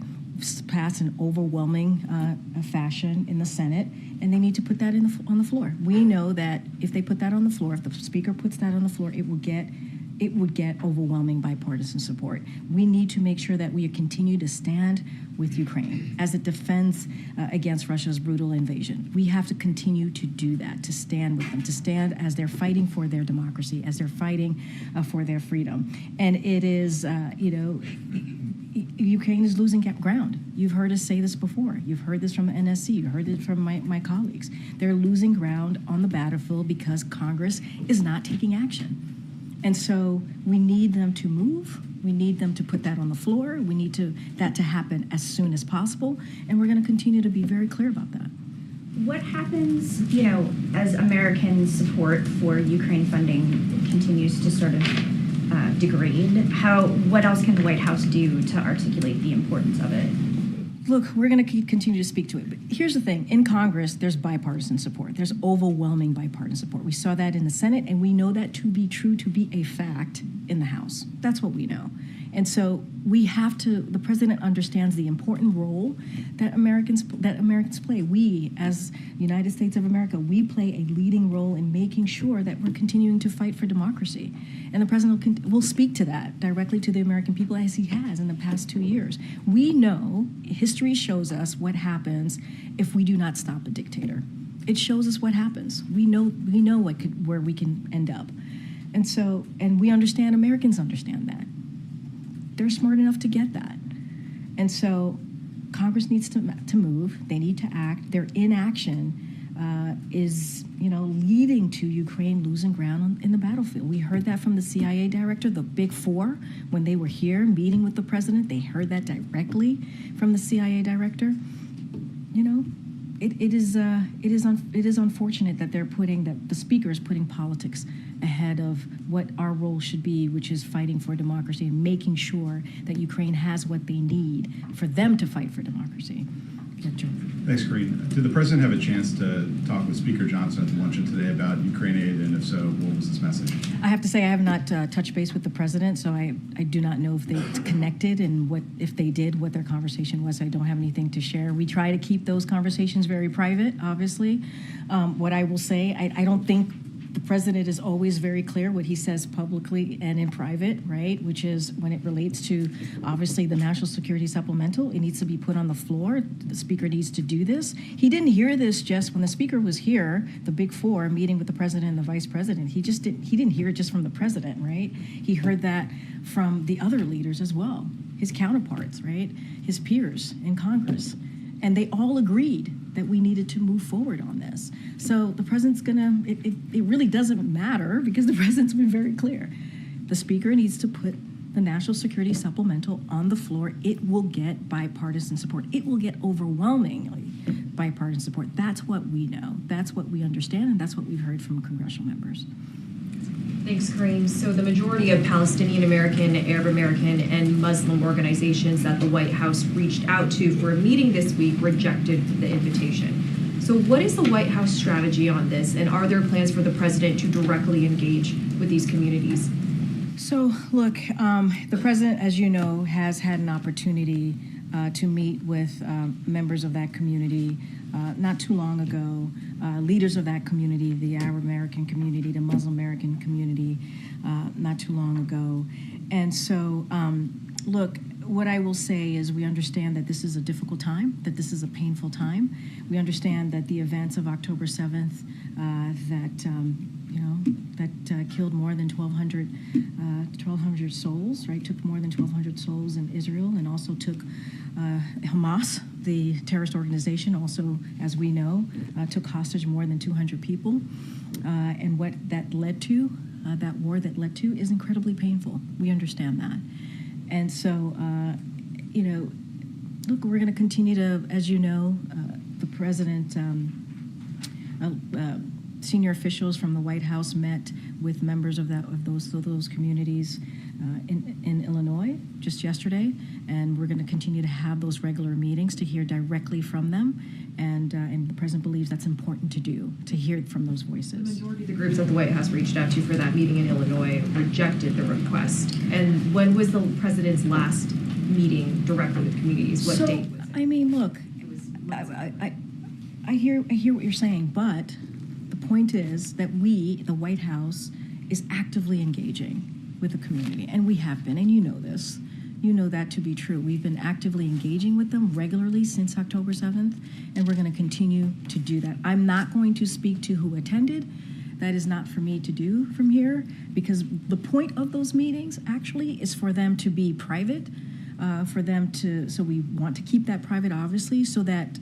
Speaker 5: passed in overwhelming fashion in the Senate, and they need to put that on the floor. We know that if they put that on the floor, if the Speaker puts that on the floor, it would get overwhelming bipartisan support. We need to make sure that we continue to stand with Ukraine as it defends against Russia's brutal invasion. We have to continue to do that, to stand with them, to stand as they're fighting for their democracy, as they're fighting for their freedom. And it is, Ukraine is losing ground. You've heard us say this before. You've heard this from NSC. You've heard it from my colleagues. They're losing ground on the battlefield because Congress is not taking action. And so we need them to move. We need them to put that on the floor. We need that to happen as soon as possible. And we're going to continue to be very clear about that.
Speaker 1: What happens, as American support for Ukraine funding continues to sort of degrade? What else can the White House do to articulate the importance of it?
Speaker 5: Look, we're going to continue to speak to it. But here's the thing. In Congress, there's bipartisan support. There's overwhelming bipartisan support. We saw that in the Senate, and we know that to be true, to be a fact in the House. That's what we know. And so the president understands the important role that Americans play. We, as United States of America, we play a leading role in making sure that we're continuing to fight for democracy. And the president will speak to that directly to the American people, as he has in the past 2 years. We know, history shows us what happens if we do not stop a dictator. It shows us what happens. We know where we can end up. And we understand, Americans understand that. They're smart enough to get that. And so Congress needs to move. They need to act. Their inaction is, leading to Ukraine losing ground in the battlefield. We heard that from the CIA director, the Big Four, when they were here meeting with the president. They heard that directly from the CIA director. It is unfortunate that the speaker is putting politics ahead of what our role should be, which is fighting for democracy and making sure that Ukraine has what they need for them to fight for democracy.
Speaker 7: Thanks, Karine. Did the president have a chance to talk with Speaker Johnson at the luncheon today about Ukraine aid, and if so, what was his message?
Speaker 5: I have to say I have not touched base with the president, so I do not know if they connected and if they did, what their conversation was. I don't have anything to share. We try to keep those conversations very private, obviously. What I will say, I don't think the president is always very clear what he says publicly and in private, right? Which is when it relates to, obviously, the National Security Supplemental, it needs to be put on the floor. The speaker needs to do this. He didn't hear this just when the speaker was here, the Big Four, meeting with the president and the vice president. He didn't hear it just from the president, right? He heard that from the other leaders as well, his counterparts, right? His peers in Congress. And they all agreed that we needed to move forward on this. So the president's it really doesn't matter because the president's been very clear. The speaker needs to put the National Security Supplemental on the floor. It will get bipartisan support. It will get overwhelmingly bipartisan support. That's what we know. That's what we understand, and that's what we've heard from congressional members.
Speaker 8: Thanks, Karine. So the majority of Palestinian American, Arab American, and Muslim organizations that the White House reached out to for a meeting this week rejected the invitation. So what is the White House strategy on this, and are there plans for the president to directly engage with these communities?
Speaker 5: So, look, the president, as you know, has had an opportunity to meet with members of that community not too long ago, leaders of that community, the Arab American community, the Muslim American community, not too long ago. And so, look, what I will say is we understand that this is a difficult time, that this is a painful time. We understand that the events of October 7th that killed more than 1,200 souls, right? Took more than 1,200 souls in Israel, and also took Hamas, the terrorist organization, also, as we know, took hostage more than 200 people. And what that led to, that war that led to, is incredibly painful. We understand that. And so, look, we're going to continue to, as you know, the president, senior officials from the White House met with members of those communities in Illinois just yesterday, and we're going to continue to have those regular meetings to hear directly from them, and the president believes that's important to do, to hear from those voices.
Speaker 8: The majority of the groups that the White House reached out to for that meeting in Illinois rejected the request. And when was the president's last meeting directly with communities? What date was it?
Speaker 5: I mean, look, I hear what you're saying, but the point is that we, the White House, is actively engaging with the community, and we have been, and you know this. You know that to be true. We've been actively engaging with them regularly since October 7th, and we're going to continue to do that. I'm not going to speak to who attended. That is not for me to do from here, because the point of those meetings actually is for them to be private. for them to, so we want to keep that private, obviously, so that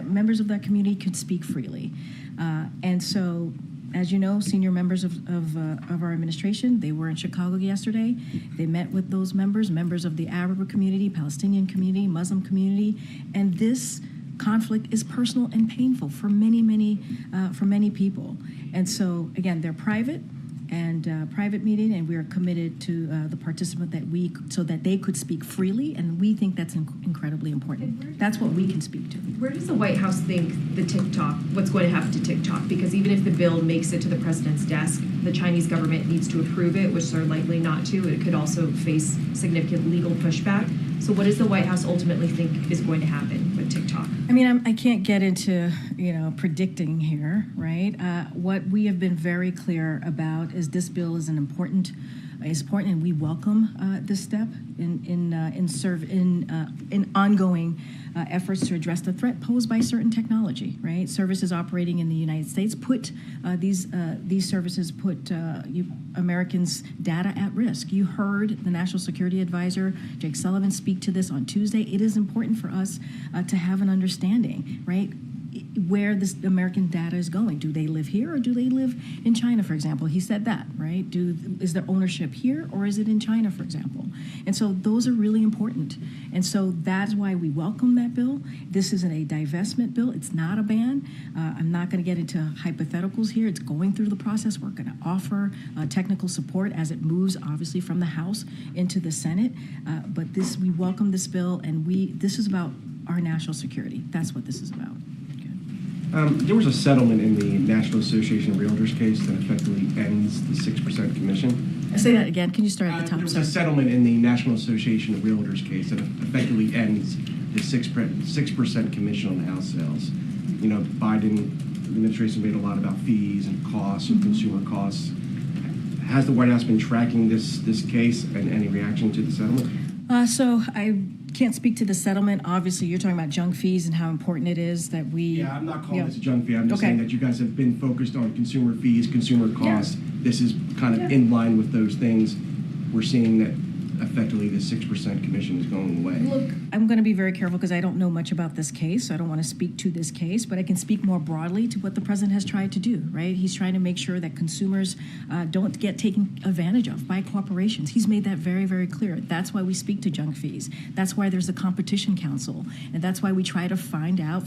Speaker 5: members of that community could speak freely. And so, as you know, senior members of our administration, they were in Chicago yesterday. They met with those members of the Arab community, Palestinian community, Muslim community, and this conflict is personal and painful for many people. And so, again, they're private meeting, and we are committed to the participant so that they could speak freely, and we think that's incredibly important. That's what we can speak to.
Speaker 8: Where does the White House think what's going to happen to TikTok? Because even if the bill makes it to the president's desk, the Chinese government needs to approve it, which they're likely not to. It could also face significant legal pushback. So what does the White House ultimately think is going to happen with TikTok?
Speaker 5: I mean, I can't get into, predicting here, right? What we have been very clear about is this bill is important, and we welcome this step in ongoing efforts to address the threat posed by certain technology, right? Services operating in the United States these services put Americans' data at risk. You heard the National Security Advisor, Jake Sullivan, speak to this on Tuesday. It is important for us to have an understanding, right, where this American data is going. Do they live here or do they live in China, for example? He said that, right? Is their ownership here or is it in China, for example? And so those are really important. And so that's why we welcome that bill. This isn't a divestment bill. It's not a ban. I'm not going to get into hypotheticals here. It's going through the process. We're going to offer technical support as it moves, obviously, from the House into the Senate. But we welcome this bill, and this is about our national security. That's what this is about.
Speaker 12: There was a settlement in the National Association of Realtors case that effectively ends the 6% commission.
Speaker 5: Say that again. Can you start at the top?
Speaker 12: There was a settlement in the National Association of Realtors case that effectively ends the 6% commission on house sales. Biden administration made a lot about fees and costs and consumer costs. Has the White House been tracking this case, and any reaction to the settlement?
Speaker 5: So I can't speak to the settlement. Obviously, you're talking about junk fees and how important it is that we...
Speaker 12: Yeah, I'm not calling this a junk fee. I'm just saying that you guys have been focused on consumer fees, consumer costs. Yeah. This is kind of in line with those things. We're seeing that effectively the 6% commission is going away.
Speaker 5: Look, I'm going to be very careful because I don't know much about this case, so I don't want to speak to this case, but I can speak more broadly to what the president has tried to do, right? He's trying to make sure that consumers don't get taken advantage of by corporations. He's made that very, very clear. That's why we speak to junk fees. That's why there's a competition council, and that's why we try to find out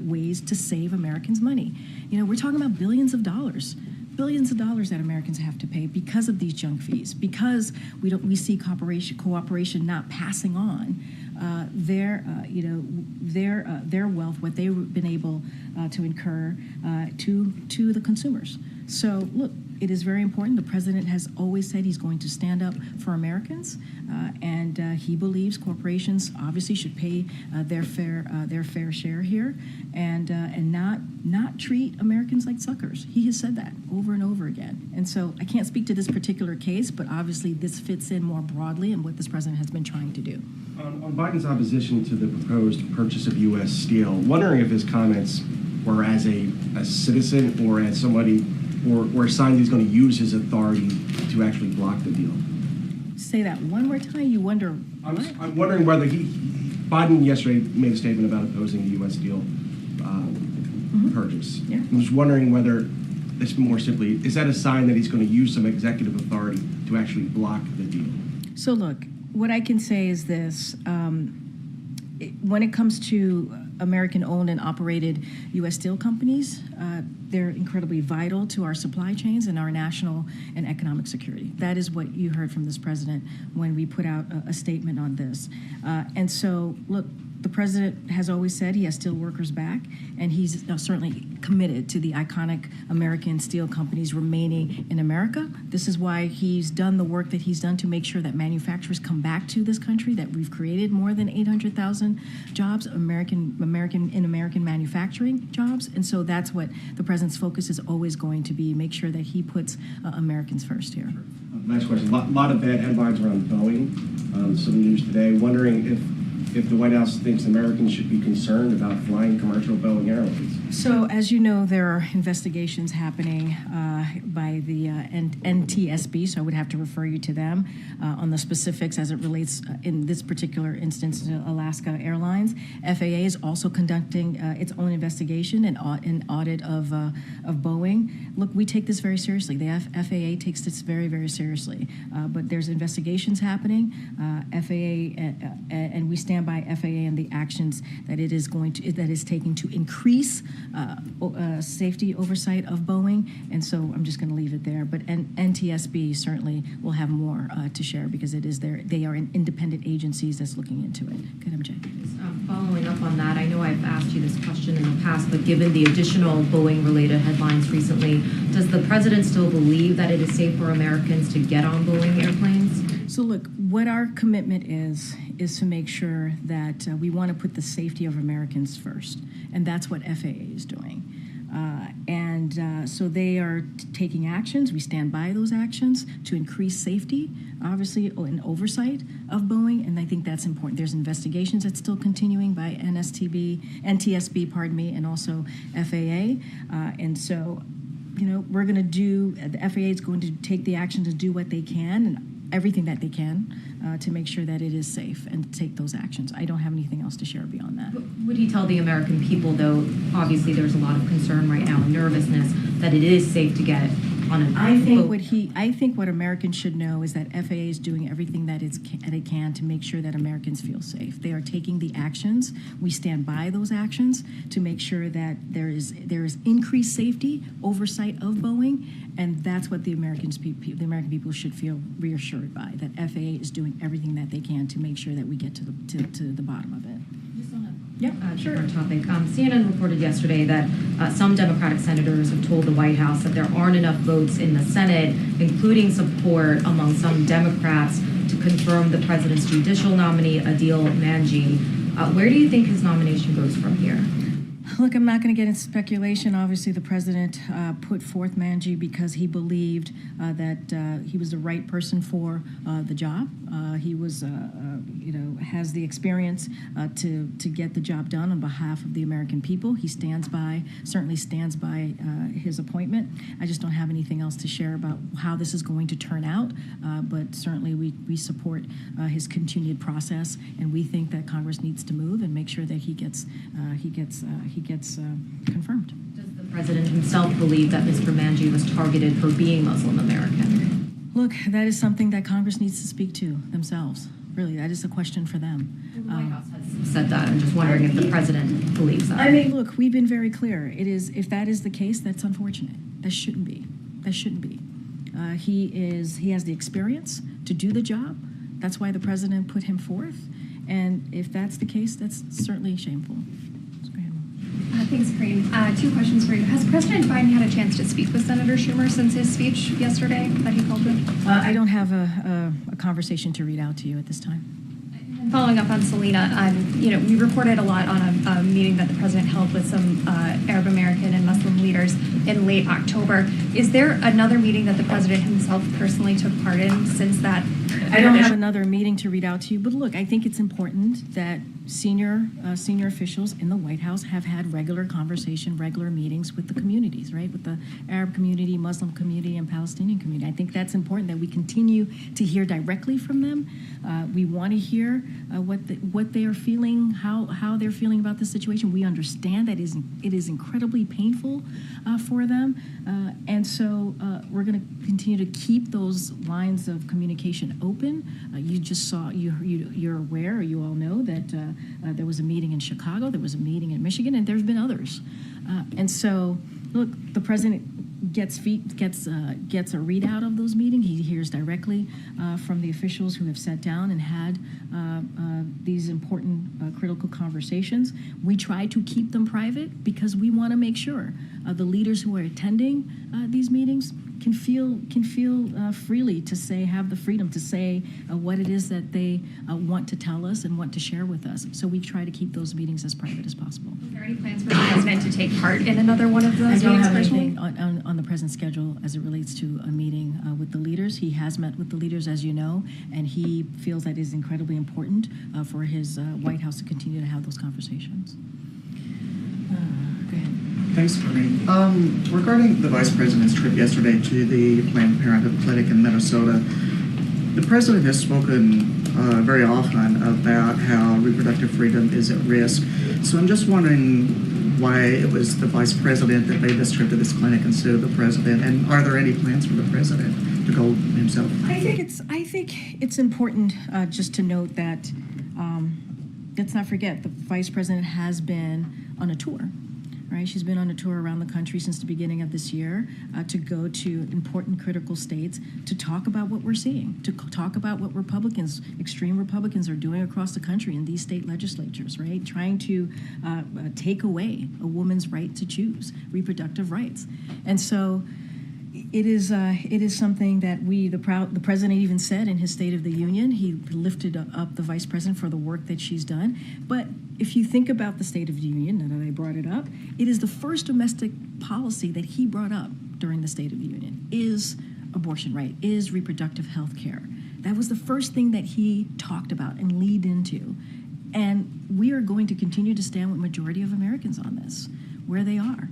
Speaker 5: ways to save Americans money. We're talking about billions of dollars that Americans have to pay because of these junk fees, because we see cooperation not passing on their wealth, what they've been able to incur to the consumers. So look, it is very important. The president has always said he's going to stand up for Americans, and he believes corporations obviously should pay their fair share here, and not treat Americans like suckers. He has said that over and over again. And so I can't speak to this particular case, but obviously this fits in more broadly in what this president has been trying to do.
Speaker 12: On Biden's opposition to the proposed purchase of U.S. steel, wondering if his comments were as a citizen or as somebody, or a sign that he's going to use his authority to actually block the deal.
Speaker 5: Say that one more time. You wonder.
Speaker 12: I'm wondering whether Biden yesterday made a statement about opposing the U.S. steel purchase. Yeah. I'm just wondering whether it's more simply, is that a sign that he's going to use some executive authority to actually block the deal?
Speaker 5: So look, what I can say is this. When it comes to American-owned and operated U.S. steel companies, they're incredibly vital to our supply chains and our national and economic security. That is what you heard from this president when we put out a statement on this. And so, look, the president has always said he has steel workers back, and he's certainly committed to the iconic American steel companies remaining in America. This is why he's done the work that he's done to make sure that manufacturers come back to this country, that we've created more than 800,000 jobs, American manufacturing jobs. And so that's what the president's focus is always going to be, make sure that he puts Americans first here.
Speaker 12: Last question. A lot of bad headlines around Boeing. Some news today. Wondering if the White House thinks Americans should be concerned about flying commercial Boeing airlines.
Speaker 5: So, as you know, there are investigations happening by the NTSB, so I would have to refer you to them on the specifics as it relates, in this particular instance, to Alaska Airlines. FAA is also conducting its own investigation and an audit of Boeing. Look, we take this very seriously. The FAA takes this very, very seriously. But there's investigations happening. FAA, and we stand by FAA and the actions that it is taking to increase safety oversight of Boeing, and so I'm just going to leave it there. But NTSB certainly will have more to share because they are independent agencies that's looking into it. Good, MJ.
Speaker 13: Following up on that, I know I've asked you this question in the past, but given the additional Boeing-related headlines recently, does the president still believe that it is safe for Americans to get on Boeing airplanes?
Speaker 5: So look, what our commitment is to make sure that we want to put the safety of Americans first, and that's what FAA is doing. So they are taking actions. We stand by those actions to increase safety, obviously, and oversight of Boeing, and I think that's important. There's investigations that's still continuing by NTSB, and also FAA, and so, we're going to do. The FAA is going to take the action to do what they can and everything that they can to make sure that it is safe and take those actions. I don't have anything else to share beyond that.
Speaker 13: Would he tell the American people, though, obviously there's a lot of concern right now and nervousness, that it is safe to get on a boat?
Speaker 5: I think what Americans should know is that FAA is doing everything that it can to make sure that Americans feel safe. They are taking the actions. We stand by those actions to make sure that there is increased safety, oversight of Boeing, and that's what the American people should feel reassured by, that FAA is doing everything that they can to make sure that we get to the bottom of it.
Speaker 13: Different topic. CNN reported yesterday that some Democratic senators have told the White House that there aren't enough votes in the Senate, including support among some Democrats, to confirm the president's judicial nominee, Adil Manji. Where do you think his nomination goes from here?
Speaker 5: Look, I'm not going to get into speculation. Obviously, the president put forth Manji because he believed that he was the right person for the job. He was, has the experience to get the job done on behalf of the American people. He certainly stands by his appointment. I just don't have anything else to share about how this is going to turn out, but certainly we support his continued process, and we think that Congress needs to move and make sure that he gets confirmed.
Speaker 13: Does the president himself believe that Mr. Manji was targeted for being Muslim American?
Speaker 5: Look, that is something that Congress needs to speak to themselves. Really, that is a question for them.
Speaker 13: The White House has said that. I'm just wondering if the president believes that.
Speaker 5: I mean, look, we've been very clear. If that is the case, that's unfortunate. That shouldn't be. He has the experience to do the job. That's why the president put him forth. And if that's the case, that's certainly shameful.
Speaker 14: Thanks, Karine. 2 questions for you. Has President Biden had a chance to speak with Senator Schumer since his speech yesterday that he called him?
Speaker 5: I don't have a conversation to read out to you at this time.
Speaker 14: And following up on Selena, we reported a lot on a meeting that the president held with some Arab American and Muslim leaders in late October. Is there another meeting that the president himself personally took part in since that?
Speaker 5: I don't have another meeting to read out to you, but look, I think it's important that senior officials in the White House have had regular meetings with the communities, right? With the Arab community, Muslim community, and Palestinian community. I think that's important that we continue to hear directly from them. We want to hear what they are feeling, how they're feeling about the situation. We understand that it is incredibly painful for them, and so we're going to continue to keep those lines of communication open. You just saw, you're aware, or you all know that there was a meeting in Chicago, there was a meeting in Michigan, and there's been others. And so, look, the president gets a readout of those meetings. He hears directly from the officials who have sat down and had these important critical conversations. We try to keep them private because we want to make sure the leaders who are attending these meetings can feel freely to have the freedom to say what it is that they want to tell us and want to share with us. So we try to keep those meetings as private as possible.
Speaker 14: Is there any plans for the president to take part in another one of those meetings?
Speaker 5: I don't have anything on the president's schedule as it relates to a meeting with the leaders. He has met with the leaders, as you know, and he feels that it is incredibly important for his White House to continue to have those conversations. Go ahead.
Speaker 21: Thanks, Karine. Regarding the Vice President's trip yesterday to the Planned Parenthood clinic in Minnesota, the President has spoken very often about how reproductive freedom is at risk. So I'm just wondering why it was the Vice President that made this trip to this clinic instead of the President, and are there any plans for the President to go himself?
Speaker 5: I think it's important just to note that let's not forget the Vice President has been on a tour. Right, she's been on a tour around the country since the beginning of this year to go to important critical states to talk about what we're seeing, to talk about what Republicans, extreme Republicans, are doing across the country in these state legislatures, right? Trying to take away a woman's right to choose reproductive rights. And so it is something that the President even said in his State of the Union. He lifted up the Vice President for the work that she's done. But if you think about the State of the Union, now that I brought it up, it is the first domestic policy that he brought up during the State of the Union is abortion right, is reproductive health care. That was the first thing that he talked about and leaned into. And we are going to continue to stand with majority of Americans on this, where they are.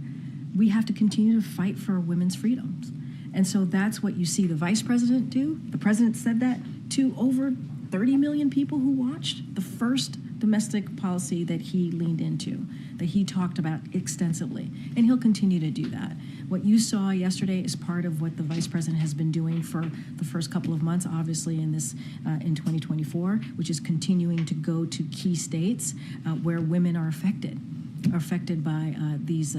Speaker 5: We have to continue to fight for women's freedoms. And so that's what you see the Vice President do. The President said that to over 30 million people who watched, the first domestic policy that he leaned into, that he talked about extensively. And he'll continue to do that. What you saw yesterday is part of what the Vice President has been doing for the first couple of months, obviously in 2024, which is continuing to go to key states where women are affected by these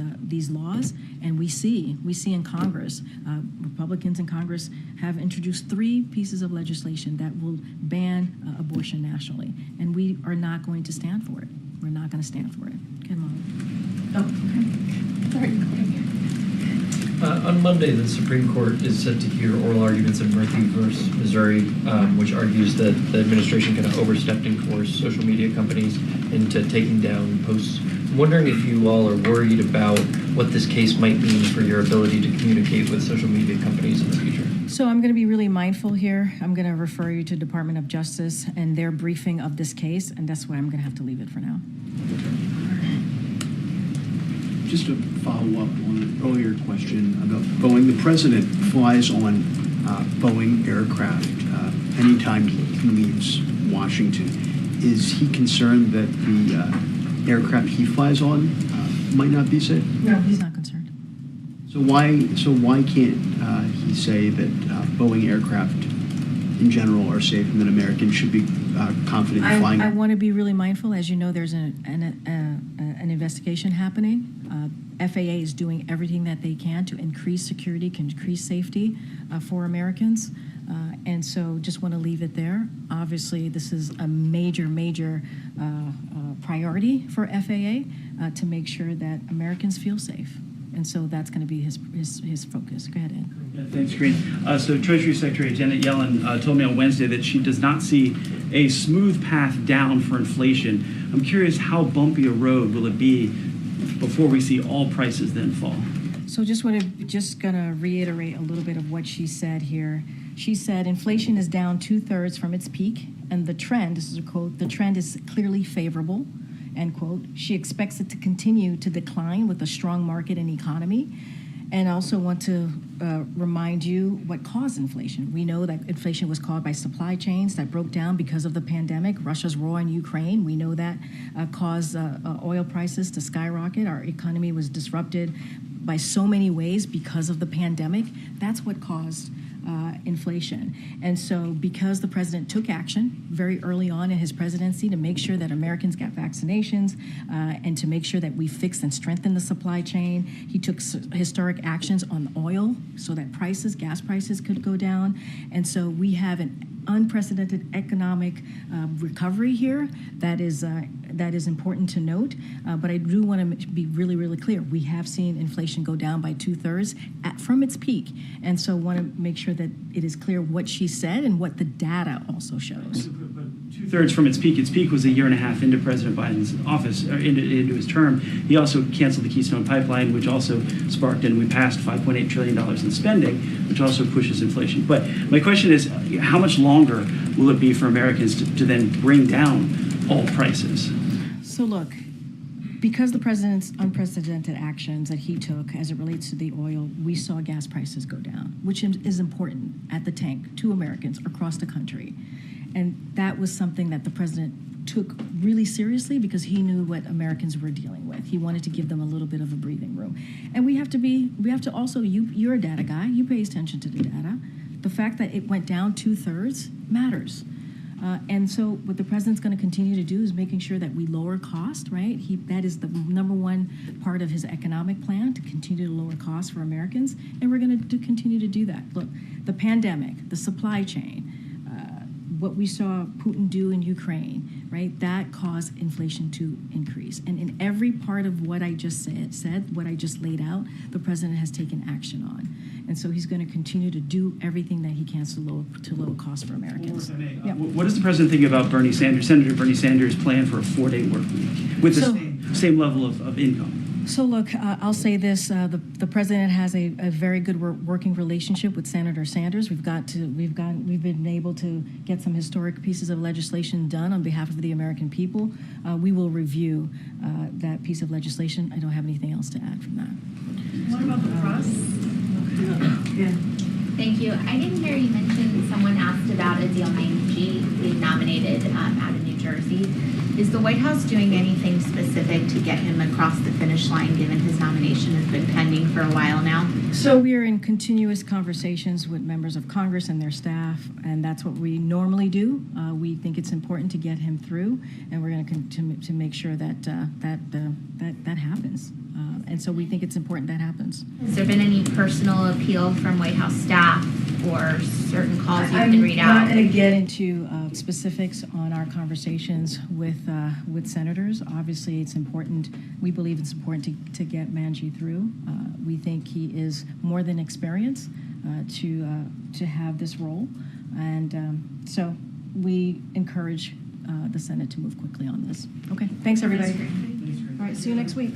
Speaker 5: laws. And we see in Congress, Republicans in Congress have introduced 3 pieces of legislation that will ban abortion nationally, and we are not going to stand for it. We're not going to stand for it. Okay, Mom. Oh, okay. Sorry.
Speaker 22: On Monday, the Supreme Court is set to hear oral arguments in Murphy versus Missouri, which argues that the administration kind of overstepped and coerced social media companies into taking down posts. I'm wondering if you all are worried about what this case might mean for your ability to communicate with social media companies in the future.
Speaker 5: So I'm going to be really mindful here. I'm going to refer you to Department of Justice and their briefing of this case, and that's why I'm going to have to leave it for now.
Speaker 17: Just to follow up on an earlier question about Boeing, the President flies on Boeing aircraft anytime he leaves Washington. Is he concerned that the aircraft he flies on might not be safe?
Speaker 5: No, he's not concerned.
Speaker 17: So why can't he say that Boeing aircraft in general are safe and that Americans should be confident in flying?
Speaker 5: I want to be really mindful. As you know, there's an investigation happening. FAA is doing everything that they can to increase security, increase safety for Americans. And so just want to leave it there. Obviously, this is a major priority for FAA to make sure that Americans feel safe. And so that's going to be his focus. Go ahead, Ed.
Speaker 23: Yeah, thanks, Karine. So Treasury Secretary Janet Yellen told me on Wednesday that she does not see a smooth path down for inflation. I'm curious, how bumpy a road will it be before we see all prices then fall?
Speaker 5: So just gonna reiterate a little bit of what she said here. She said inflation is down 2/3 from its peak, and the trend, this is a quote, the trend is clearly favorable, end quote. She expects it to continue to decline with a strong market and economy. And I also want to remind you what caused inflation. We know that inflation was caused by supply chains that broke down because of the pandemic, Russia's war in Ukraine. We know that caused oil prices to skyrocket. Our economy was disrupted by so many ways because of the pandemic. That's what caused inflation. And so because the president took action very early on in his presidency to make sure that Americans got vaccinations and to make sure that we fixed and strengthened the supply chain, he took historic actions on oil so that gas prices could go down. And so we have an unprecedented economic recovery here that is important to note. But I do want to be really, really clear. We have seen inflation go down by 2/3 from its peak. And so want to make sure that it is clear what she said and what the data also shows.
Speaker 23: 2/3 from its peak. Its peak was a year and a half into President Biden's office, or into his term. He also canceled the Keystone Pipeline, which also sparked, and we passed $5.8 trillion in spending, which also pushes inflation. But my question is, how much longer will it be for Americans to then bring down all prices?
Speaker 5: So look, because the president's unprecedented actions that he took as it relates to the oil, we saw gas prices go down, which is important at the tank to Americans across the country. And that was something that the president took really seriously because he knew what Americans were dealing with. He wanted to give them a little bit of a breathing room. And we have to also, you're a data guy, you pay attention to the data. The fact that it went down 2/3 matters. And so what the president's going to continue to do is making sure that we lower cost, right? That is the number one part of his economic plan, to continue to lower costs for Americans, and we're going to continue to do that. Look, the pandemic, the supply chain, what we saw Putin do in Ukraine, right? That caused inflation to increase. And in every part of what I just said, what I just laid out, the president has taken action on. And so he's going to continue to do everything that he can to lower costs for Americans. Yeah.
Speaker 23: What does the president think about Senator Bernie Sanders' plan for a 4-day work week with the same level of income?
Speaker 5: So look, I'll say this: the president has a very good working relationship with Senator Sanders. We've been able to get some historic pieces of legislation done on behalf of the American people. We will review that piece of legislation. I don't have anything else to add from that.
Speaker 1: What about the press?
Speaker 5: Yeah.
Speaker 2: Thank you. I didn't hear you mention, someone asked about Adil Manji being nominated out of New Jersey. Is the White House doing anything specific to get him across the finish line, given his nomination has been pending for a while now?
Speaker 5: So we are in continuous conversations with members of Congress and their staff, and that's what we normally do. We think it's important to get him through, and we're going to make sure that that happens. And so we think it's important that happens.
Speaker 2: Has there been any personal appeal from White House staff or certain calls you can read out?
Speaker 5: I'm not going to get into specifics on our conversations with senators. Obviously, it's important. We believe it's important to get Manji through. We think he is more than experienced to have this role, and so we encourage the Senate to move quickly on this. Okay, thanks everybody. All right, see you next week.